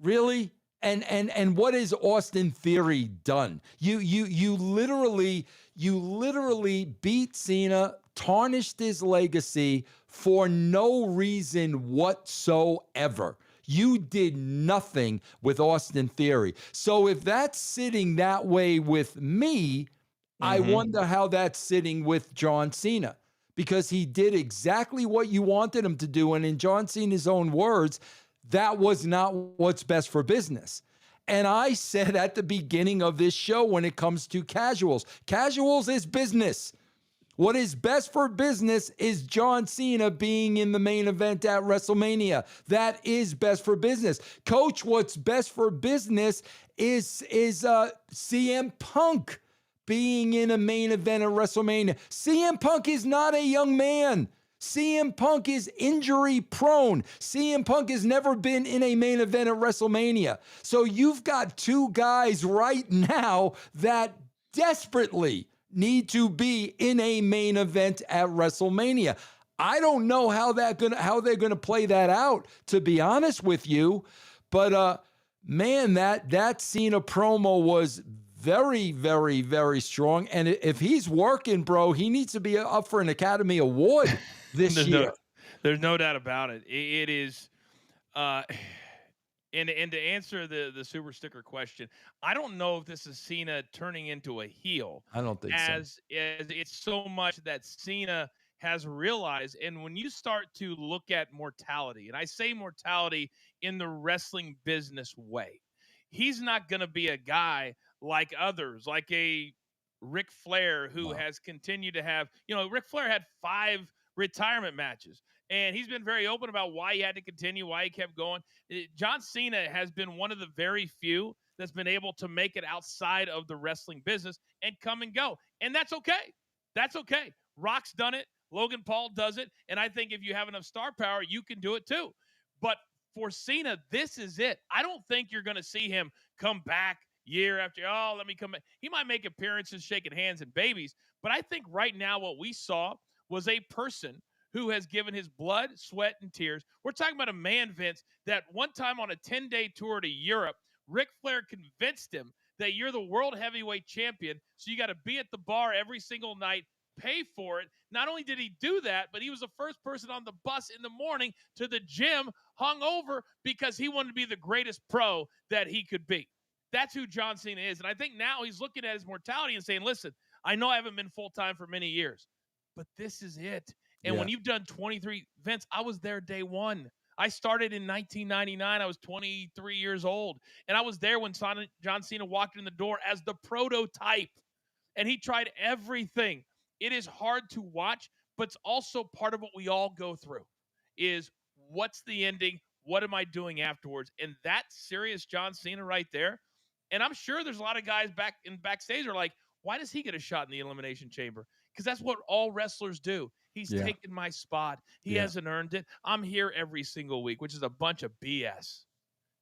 Speaker 2: Really? And what has Austin Theory done? You literally beat Cena, tarnished his legacy for no reason whatsoever. You did nothing with Austin Theory. So if that's sitting that way with me, I wonder how that's sitting with John Cena, because he did exactly what you wanted him to do. And in John Cena's own words, that was not what's best for business. And I said at the beginning of this show, when it comes to casuals is business. What is best for business is John Cena being in the main event at WrestleMania. That is best for business. Coach, what's best for business is CM Punk being in a main event at WrestleMania. CM Punk is not a young man. CM Punk is injury prone. CM Punk has never been in a main event at WrestleMania. So you've got two guys right now that desperately need to be in a main event at WrestleMania. I don't know how they're gonna play that out, to be honest with you. But man, that Cena promo was very, very, very strong. And if he's working, bro, he needs to be up for an Academy Award this year.
Speaker 1: There's no doubt about it. It is, and to answer the super sticker question, I don't know if this is Cena turning into a heel.
Speaker 2: I don't think so.
Speaker 1: As it's so much that Cena has realized. And when you start to look at mortality, and I say mortality in the wrestling business way, he's not going to be a guy like others, like a Ric Flair, who has continued to have, Ric Flair had 5 retirement matches, and he's been very open about why he had to continue, why he kept going. John Cena has been one of the very few that's been able to make it outside of the wrestling business and come and go. And that's okay. That's okay. Rock's done it. Logan Paul does it. And I think if you have enough star power, you can do it too. But for Cena, this is it. I don't think you're going to see him come back year after, let me come back. He might make appearances shaking hands and babies, but I think right now what we saw was a person who has given his blood, sweat, and tears. We're talking about a man, Vince, that one time on a 10-day tour to Europe, Ric Flair convinced him that you're the world heavyweight champion, so you got to be at the bar every single night, pay for it. Not only did he do that, but he was the first person on the bus in the morning to the gym hungover because he wanted to be the greatest pro that he could be. That's who John Cena is. And I think now he's looking at his mortality and saying, listen, I know I haven't been full-time for many years, but this is it. And when you've done 23, Vince, I was there day one. I started in 1999. I was 23 years old. And I was there when John Cena walked in the door as the prototype. And he tried everything. It is hard to watch, but it's also part of what we all go through is what's the ending? What am I doing afterwards? And that serious John Cena right there. And I'm sure there's a lot of guys backstage are like, why does he get a shot in the Elimination Chamber? Because that's what all wrestlers do. He's taken my spot. He hasn't earned it. I'm here every single week, which is a bunch of BS.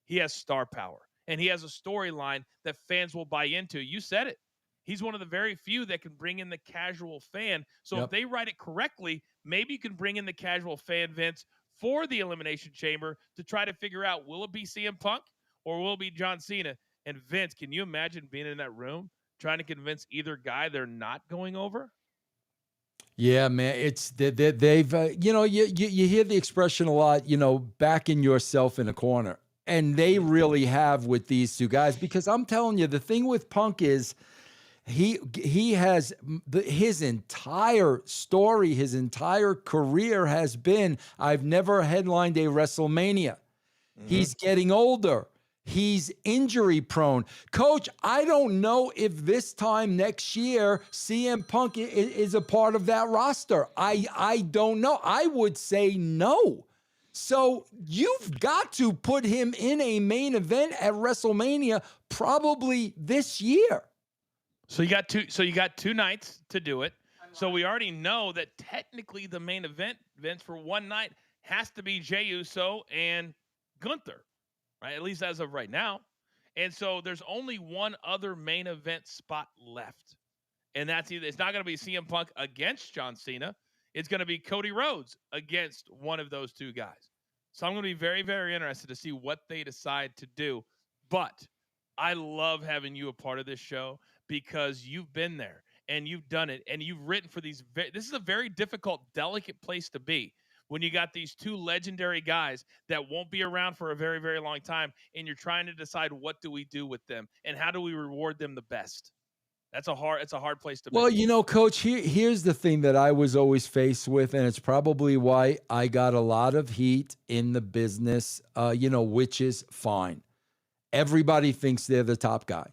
Speaker 1: He has star power, and he has a storyline that fans will buy into. You said it. He's one of the very few that can bring in the casual fan. So if
Speaker 2: Yep.
Speaker 1: they write it correctly, maybe you can bring in the casual fan, Vince, for the Elimination Chamber to try to figure out, will it be CM Punk or will it be John Cena? And Vince, can you imagine being in that room trying to convince either guy they're not going over?
Speaker 2: Yeah, man, they've you hear the expression a lot, backing yourself in a corner, and they really have with these two guys. Because I'm telling you, the thing with Punk is he has his entire story, his entire career has been, I've never headlined a WrestleMania. He's getting older. He's injury prone. Coach, I don't know if this time next year CM Punk is a part of that roster. I don't know. I would say no. So you've got to put him in a main event at WrestleMania probably this year.
Speaker 1: So you got two. So you got 2 nights to do it. So we already know that technically the main event, Vince, for one night has to be Jey Uso and Gunther, right? At least as of right now. And so there's only one other main event spot left, and that's either, it's not going to be CM Punk against John Cena. It's going to be Cody Rhodes against one of those two guys. So I'm going to be very, very interested to see what they decide to do. But I love having you a part of this show because you've been there and you've done it and you've written for these. This is a very difficult, delicate place to be when you got these two legendary guys that won't be around for a very, very long time, and you're trying to decide what do we do with them and how do we reward them the best. It's a hard place to be.
Speaker 2: Well, Coach, here's the thing that I was always faced with, and it's probably why I got a lot of heat in the business, which is fine. Everybody thinks they're the top guy.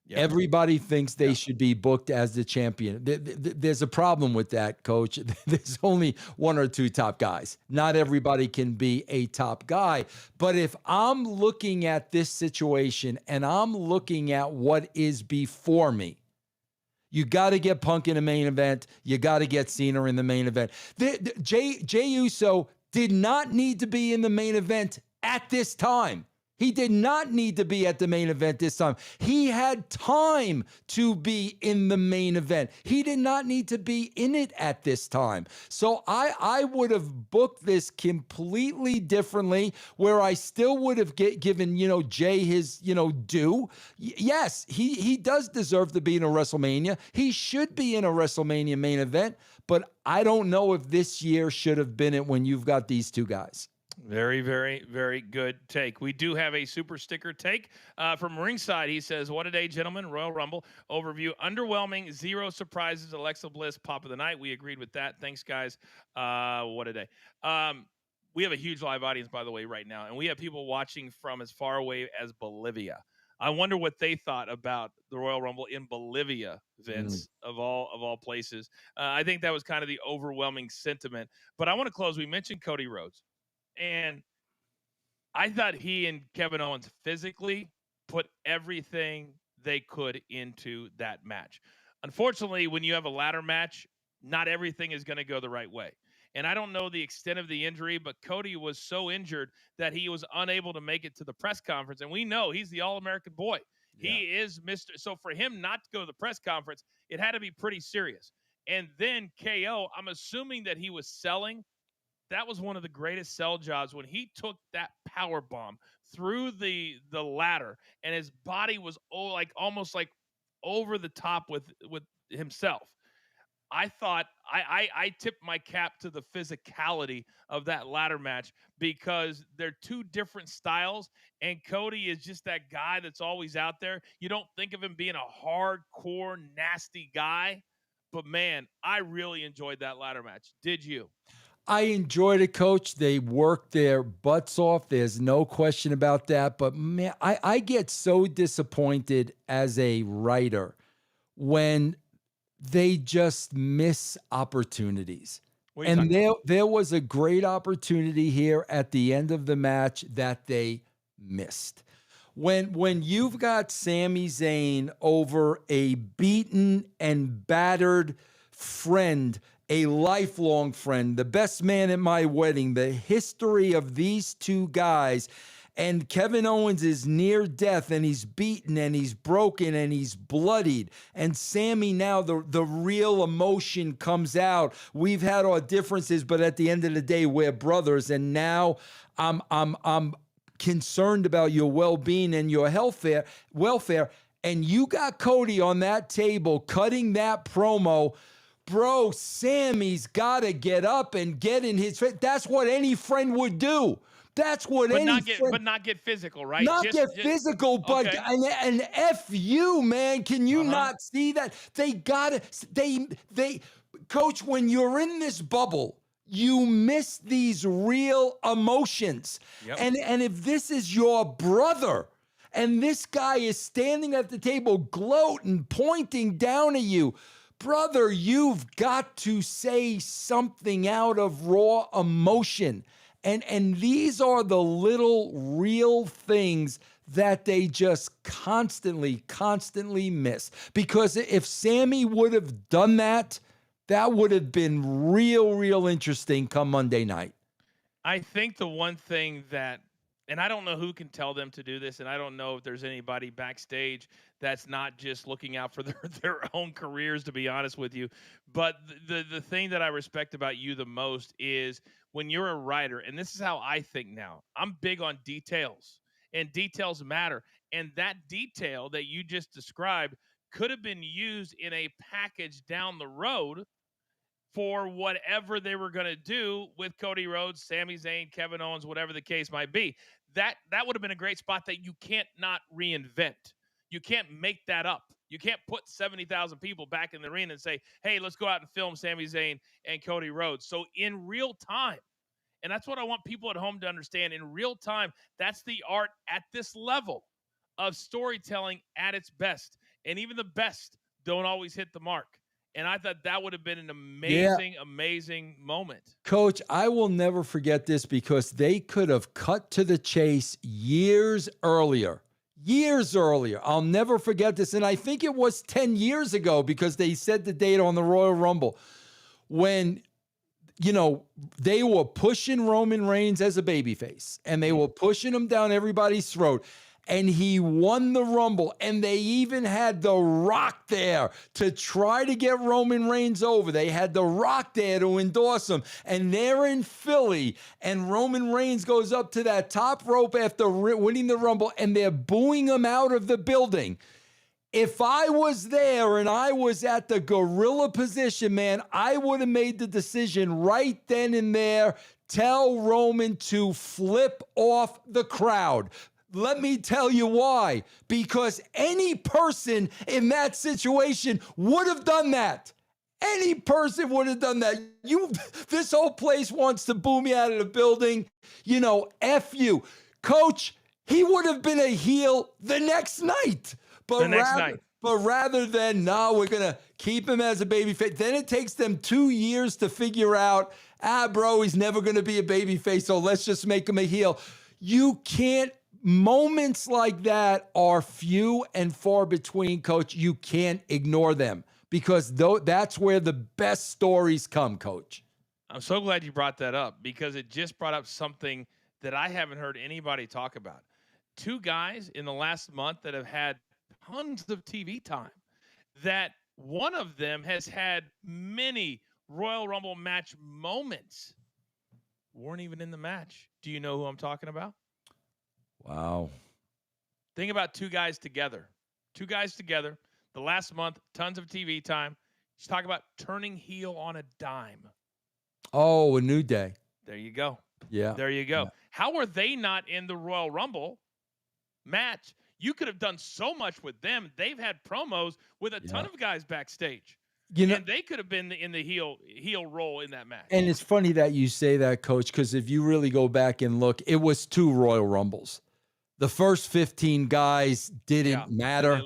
Speaker 2: Yep. Everybody thinks they should be booked as the champion. There's a problem with that, Coach. There's only 1 or 2 top guys. Not everybody can be a top guy. But if I'm looking at this situation and I'm looking at what is before me, you got to get Punk in the main event. You got to get Cena in the main event. Jey Uso did not need to be in the main event at this time. He did not need to be at the main event this time. He had time to be in the main event. He did not need to be in it at this time. So I would have booked this completely differently, where I still would have given, Jey his, due. Yes, he does deserve to be in a WrestleMania. He should be in a WrestleMania main event, but I don't know if this year should have been it when you've got these two guys.
Speaker 1: Very, very, very good take. We do have a super sticker take from Ringside. He says, what a day, gentlemen. Royal Rumble overview. Underwhelming. 0 surprises. Alexa Bliss, pop of the night. We agreed with that. Thanks, guys. What a day. We have a huge live audience, by the way, right now. And we have people watching from as far away as Bolivia. I wonder what they thought about the Royal Rumble in Bolivia, Vince, of all places. I think that was kind of the overwhelming sentiment. But I want to close. We mentioned Cody Rhodes. And I thought he and Kevin Owens physically put everything they could into that match. Unfortunately, when you have a ladder match, not everything is going to go the right way. And I don't know the extent of the injury, but Cody was so injured that he was unable to make it to the press conference. And we know he's the All-American boy. Yeah. He is Mr. So for him not to go to the press conference, it had to be pretty serious. And then KO, I'm assuming that he was selling. That was one of the greatest sell jobs when he took that power bomb through the ladder and his body was almost like over the top with himself. I thought I tipped my cap to the physicality of that ladder match because they're two different styles, and Cody is just that guy that's always out there. You don't think of him being a hardcore, nasty guy, but man, I really enjoyed that ladder match. Did you?
Speaker 2: I enjoyed it, Coach. They worked their butts off. There's no question about that. But man, I get so disappointed as a writer when they just miss opportunities. And there was a great opportunity here at the end of the match that they missed. When you've got Sami Zayn over a beaten and battered friend, a lifelong friend, the best man at my wedding, the history of these two guys, and Kevin Owens is near death, and he's beaten, and he's broken, and he's bloodied. And Sammy, now the real emotion comes out. We've had our differences, but at the end of the day, we're brothers. And now I'm concerned about your well-being and your welfare. And you got Cody on that table cutting that promo. Bro, Sammy's got to get up and get in his face. That's what any friend would do. That's what
Speaker 1: But
Speaker 2: any friend.
Speaker 1: But not get physical, right?
Speaker 2: Not get physical, but
Speaker 1: okay.
Speaker 2: and F you, man. Can you not see that? They gotta they Coach, when you're in this bubble, you miss these real emotions.
Speaker 1: Yep.
Speaker 2: And if this is your brother, and this guy is standing at the table gloating, pointing down at you, brother, you've got to say something out of raw emotion. And these are the little real things that they just constantly miss. Because if Sammy would have done that, that would have been real interesting come Monday night.
Speaker 1: I think the one thing that, and I don't know who can tell them to do this, and I don't know if there's anybody backstage that's not just looking out for their own careers, to be honest with you. But the thing that I respect about you the most is when you're a writer, and this is how I think now. I'm big on details, and details matter. And that detail that you just described could have been used in a package down the road for whatever they were going to do with Cody Rhodes, Sami Zayn, Kevin Owens, whatever the case might be. That would have been a great spot that you can't not reinvent. You can't make that up. You can't put 70,000 people back in the arena and say, hey, let's go out and film Sami Zayn and Cody Rhodes. So in real time, and that's what I want people at home to understand, in real time, that's the art at this level of storytelling at its best. And even the best don't always hit the mark. And I thought that would have been an amazing moment.
Speaker 2: Coach, I will never forget this because they could have cut to the chase years earlier. I'll never forget this. And I think it was 10 years ago because they said the date on the Royal Rumble when, they were pushing Roman Reigns as a babyface and they were pushing him down everybody's throat. And he won the Rumble, and they even had The Rock there to try to get Roman Reigns over. They had The Rock there to endorse him, and they're in Philly, and Roman Reigns goes up to that top rope after winning the Rumble, and they're booing him out of the building. If I was there and I was at the gorilla position, man, I would have made the decision right then and there, tell Roman to flip off the crowd. Let me tell you why. Because any person in that situation would have done that. Any person would have done that. This whole place wants to boo me out of the building. F you. Coach, he would have been a heel the next night. But rather than, we're going to keep him as a babyface. Then it takes them 2 years to figure out, bro, he's never going to be a babyface, so let's just make him a heel. You can't. Moments like that are few and far between, Coach. You can't ignore them because that's where the best stories come, Coach.
Speaker 1: I'm so glad you brought that up because it just brought up something that I haven't heard anybody talk about. Two guys in the last month that have had tons of TV time, that one of them has had many Royal Rumble match moments, weren't even in the match. Do you know who I'm talking about?
Speaker 2: Wow.
Speaker 1: Think about two guys together. The last month, tons of TV time. Just talk about turning heel on a dime.
Speaker 2: Oh, A New Day.
Speaker 1: There you go.
Speaker 2: Yeah.
Speaker 1: There you go.
Speaker 2: Yeah.
Speaker 1: How are they not in the Royal Rumble match? You could have done so much with them. They've had promos with a ton of guys backstage. And they could have been in the heel role in that match.
Speaker 2: And it's funny that you say that, Coach, because if you really go back and look, it was 2 Royal Rumbles. The first 15 guys didn't matter.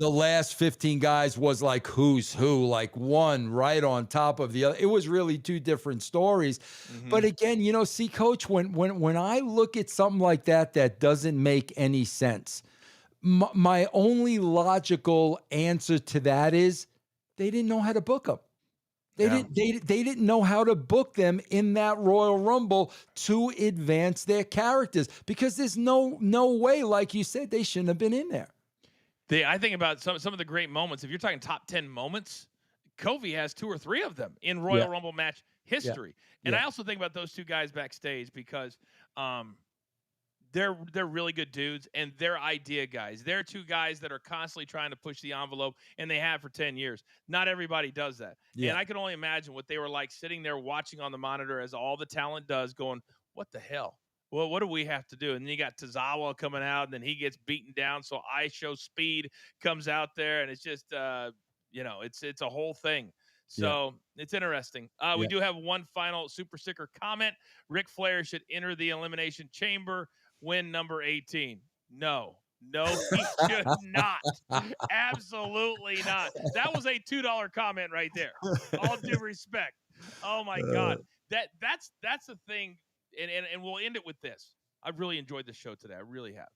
Speaker 2: The last 15 guys was like who's who, like one right on top of the other. It was really 2 different stories. Mm-hmm. But again, see, Coach, when I look at something like that doesn't make any sense, my only logical answer to that is they didn't know how to book them.
Speaker 1: Yeah.
Speaker 2: They didn't know how to book them in that Royal Rumble to advance their characters, because there's no way, like you said, they shouldn't have been in there.
Speaker 1: I think about some of the great moments. If you're talking top 10 moments, Kofi has 2 or 3 of them in Royal
Speaker 2: Yeah.
Speaker 1: Rumble match
Speaker 2: Yeah.
Speaker 1: history. And
Speaker 2: Yeah.
Speaker 1: I also think about those 2 guys backstage because they're really good dudes, and they're idea guys. They're 2 guys that are constantly trying to push the envelope, and they have for 10 years. Not everybody does that.
Speaker 2: Yeah.
Speaker 1: And I can only imagine what they were like sitting there watching on the monitor as all the talent does, going, what the hell? Well, what do we have to do? And then you got Tozawa coming out, and then he gets beaten down. So I Show Speed comes out there, and it's just, it's a whole thing.
Speaker 2: Yeah.
Speaker 1: So it's interesting. We
Speaker 2: Yeah.
Speaker 1: do have one final super sticker comment. Ric Flair should enter the Elimination Chamber, win number 18. No, he should not. Absolutely not. That was a $2 comment right there. All due respect. Oh my God. That's the thing. And we'll end it with this. I've really enjoyed the show today. I really have.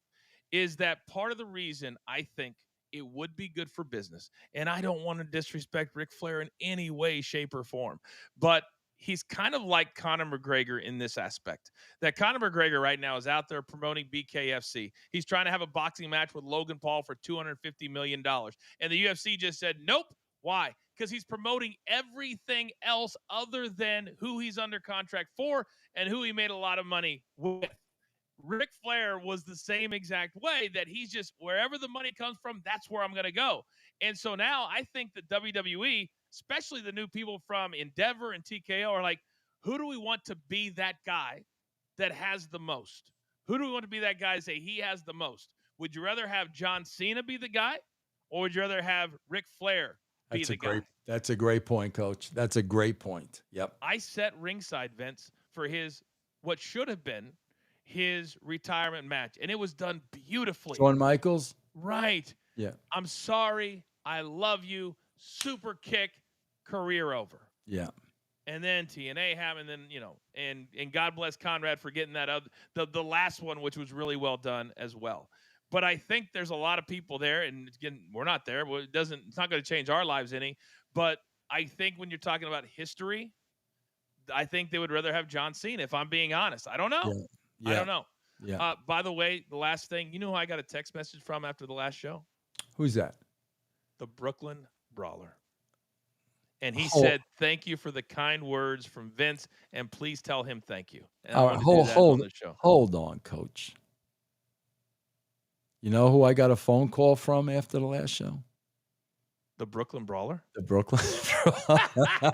Speaker 1: Is that part of the reason I think it would be good for business? And I don't want to disrespect Ric Flair in any way, shape, or form, but he's kind of like Conor McGregor in this aspect. That Conor McGregor right now is out there promoting BKFC. He's trying to have a boxing match with Logan Paul for $250 million. And the UFC just said, nope. Why? Because he's promoting everything else other than who he's under contract for and who he made a lot of money with. Ric Flair was the same exact way, that he's just, wherever the money comes from, that's where I'm going to go. And so now I think that WWE, especially the new people from Endeavor and TKO, are like, who do we want to be that guy that has the most? Who do we want to be that guy to say he has the most? Would you rather have John Cena be the guy, or would you rather have Ric Flair be the guy?
Speaker 2: That's a great point, Coach. That's a great point. Yep.
Speaker 1: I set ringside, Vince, for what should have been his retirement match, and it was done beautifully.
Speaker 2: Shawn Michaels?
Speaker 1: Right.
Speaker 2: Yeah.
Speaker 1: I'm sorry. I love you. Super kick, career over.
Speaker 2: Yeah.
Speaker 1: And then TNA happened, and then, and God bless Conrad for getting that up. The last one, which was really well done as well. But I think there's a lot of people there, and again, we're not there. Well, it's not going to change our lives any. But I think when you're talking about history, I think they would rather have John Cena, if I'm being honest. I don't know.
Speaker 2: Yeah. Yeah.
Speaker 1: I don't know.
Speaker 2: Yeah.
Speaker 1: By the way, the last thing, you know who I got a text message from after the last show?
Speaker 2: Who's that?
Speaker 1: The Brooklyn Brawler. And he said, thank you for the kind words from Vince, and please tell him thank you. And
Speaker 2: All right, hold on, Coach. You know who I got a phone call from after the last show?
Speaker 1: The Brooklyn Brawler?
Speaker 2: The Brooklyn Brawler.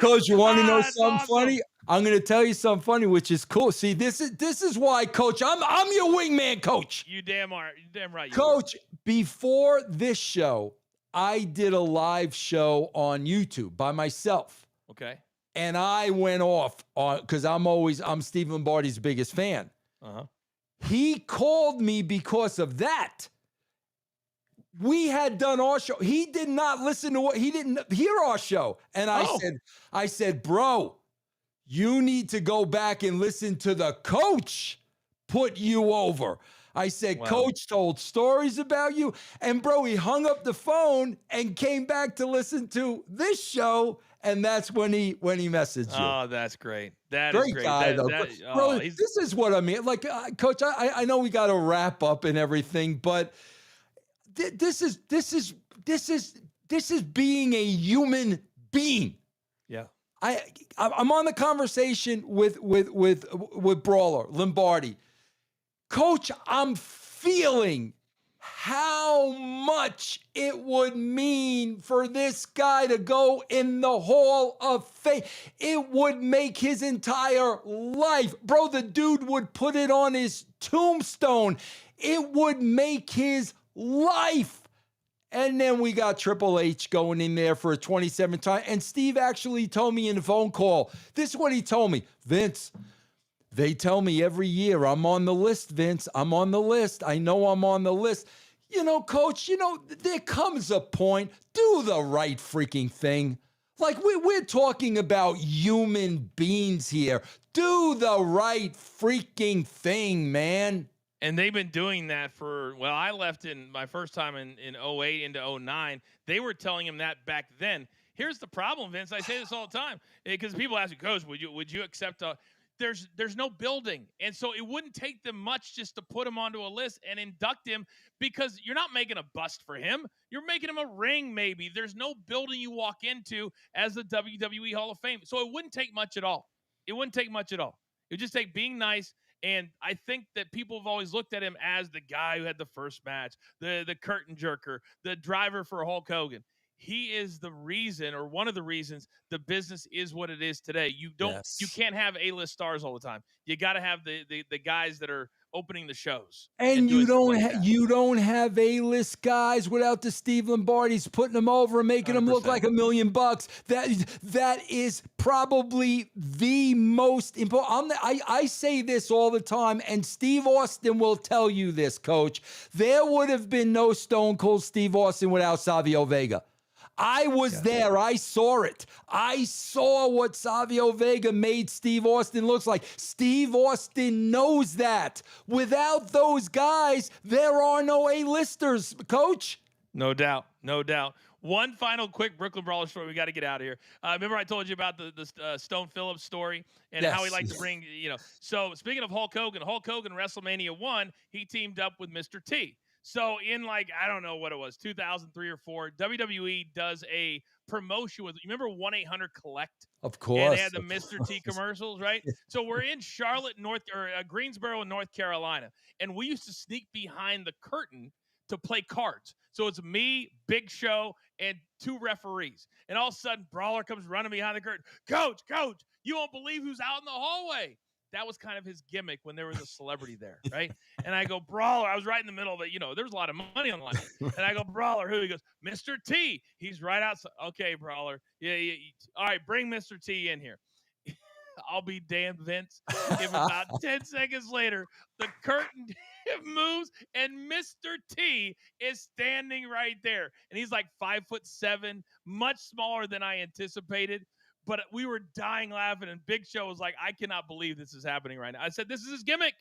Speaker 2: Coach, you want to know something funny? I'm going to tell you something funny, which is cool. See, this is why, Coach, I'm your wingman, Coach.
Speaker 1: You damn right.
Speaker 2: Coach, before this show, I did a live show on YouTube by myself.
Speaker 1: Okay.
Speaker 2: And I went off on, because I'm Steve Lombardi's biggest fan.
Speaker 1: Uh-huh.
Speaker 2: He called me because of that. We had done our show. He did not listen to he didn't hear our show. And I said, bro, you need to go back and listen to the coach put you over. I said, wow. Coach told stories about you. And bro, he hung up the phone and came back to listen to this show. And that's when he messaged you.
Speaker 1: Oh, that's great. That is great.
Speaker 2: Guy, though. Bro, this is what I mean. Like, Coach, I know we got to wrap up and everything, but this is being a human being.
Speaker 1: Yeah.
Speaker 2: I'm on the conversation with Brawler Lombardi. Coach, I'm feeling how much it would mean for this guy to go in the Hall of Fame. It would make his entire life. Bro, the dude would put it on his tombstone. It would make his life. And then we got Triple H going in there for a 27th time. And Steve actually told me in the phone call, this is what he told me. Vince, they tell me every year I'm on the list, Vince. I'm on the list. I know I'm on the list. You know, Coach, there comes a point, do the right freaking thing. Like, we're talking about human beings here. Do the right freaking thing, man.
Speaker 1: And they've been doing that I left in my first time in 08 into 09. They were telling him that back then. Here's the problem, Vince. I say this all the time because people ask me, Coach, would you accept a? There's no building, and so it wouldn't take them much just to put him onto a list and induct him, because you're not making a bust for him. You're making him a ring, maybe. There's no building you walk into as the WWE Hall of Fame, so it wouldn't take much at all. It wouldn't take much at all. It would just take being nice. And I think that people have always looked at him as the guy who had the first match, the curtain jerker, the driver for Hulk Hogan. He is the reason, or one of the reasons, the business is what it is today. You can't have A-list stars all the time. You got to have the guys that are opening the shows.
Speaker 2: And you don't have A-list guys without the Steve Lombardis putting them over and making 100%. Them look like $1 million. That is probably the most important. I say this all the time, and Steve Austin will tell you this, Coach. There would have been no Stone Cold Steve Austin without Savio Vega. I was there. I saw it. I saw what Savio Vega made Steve Austin looks like. Steve Austin knows that. Without those guys, there are no A-listers, Coach.
Speaker 1: No doubt. No doubt. One final quick Brooklyn Brawler story. We got to get out of here. Remember I told you about the Stone Phillips story and how he liked to bring, So speaking of Hulk Hogan, WrestleMania 1, he teamed up with Mr. T. So in I don't know what it was, 2003 or 4, WWE does a promotion with, you remember 1-800-COLLECT?
Speaker 2: Of course.
Speaker 1: And they had the Mr. T commercials, right? So we're in Charlotte, Greensboro, North Carolina. And we used to sneak behind the curtain to play cards. So it's me, Big Show, and 2 referees. And all of a sudden, Brawler comes running behind the curtain. Coach, you won't believe who's out in the hallway. That was kind of his gimmick when there was a celebrity there, right? And I go, Brawler. I was right in the middle of it. There's a lot of money on the line. And I go, Brawler, who? He goes, Mr. T. He's right outside. Okay, Brawler. Yeah. All right, bring Mr. T in here. I'll be damned, Vince, if about 10 seconds later, the curtain moves and Mr. T is standing right there. And he's like 5'7", much smaller than I anticipated. But we were dying laughing, and Big Show was like, I cannot believe this is happening right now. I said, this is his gimmick.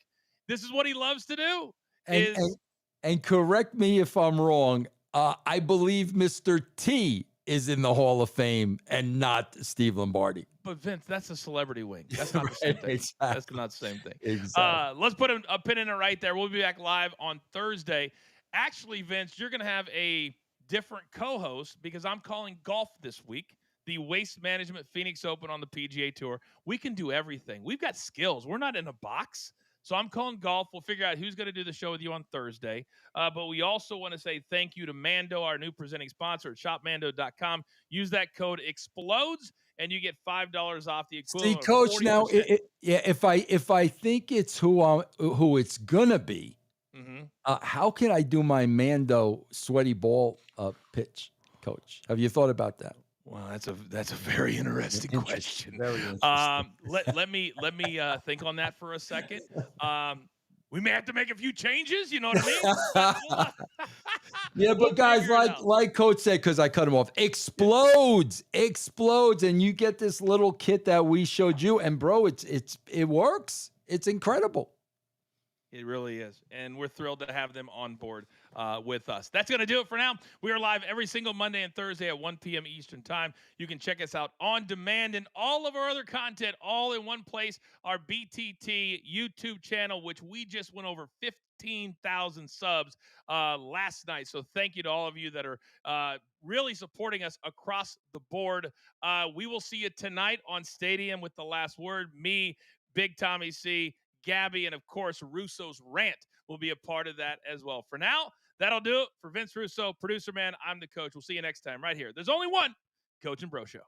Speaker 1: This is what he loves to do.
Speaker 2: And correct me if I'm wrong. I believe Mr. T is in the Hall of Fame and not Steve Lombardi.
Speaker 1: But Vince, that's a celebrity wing. That's not the same thing.
Speaker 2: Exactly.
Speaker 1: That's not the same thing.
Speaker 2: Exactly.
Speaker 1: Let's put a pin in it right there. We'll be back live on Thursday. Actually, Vince, you're going to have a different co-host because I'm calling golf this week. The Waste Management Phoenix Open on the PGA Tour. We can do everything. We've got skills. We're not in a box. So I'm calling golf. We'll figure out who's going to do the show with you on Thursday. But we also want to say thank you to Mando, our new presenting sponsor at shopmando.com. Use that code EXPLODES, and you get $5 off the equivalent.
Speaker 2: See, Coach,
Speaker 1: of 40%.
Speaker 2: now, if I think it's who it's going to be, how can I do my Mando sweaty ball pitch, Coach? Have you thought about that?
Speaker 1: Well, that's a very interesting question.
Speaker 2: Very interesting.
Speaker 1: Let me think on that for a second. We may have to make a few changes. You know what I mean?
Speaker 2: Yeah, but guys, like Coach said, because I cut him off, explodes, and you get this little kit that we showed you, and bro, it works. It's incredible.
Speaker 1: It really is. And we're thrilled to have them on board with us. That's going to do it for now. We are live every single Monday and Thursday at 1 p.m. Eastern Time. You can check us out on demand and all of our other content all in one place. Our BTT YouTube channel, which we just went over 15,000 subs last night. So thank you to all of you that are really supporting us across the board. We will see you tonight on Stadium with The Last Word. Me, Big Tommy C, Gabby, and of course, Russo's rant will be a part of that as well. For now, that'll do it. For Vince Russo, producer man, I'm the coach. We'll see you next time right here. There's only one Coach and Bro Show.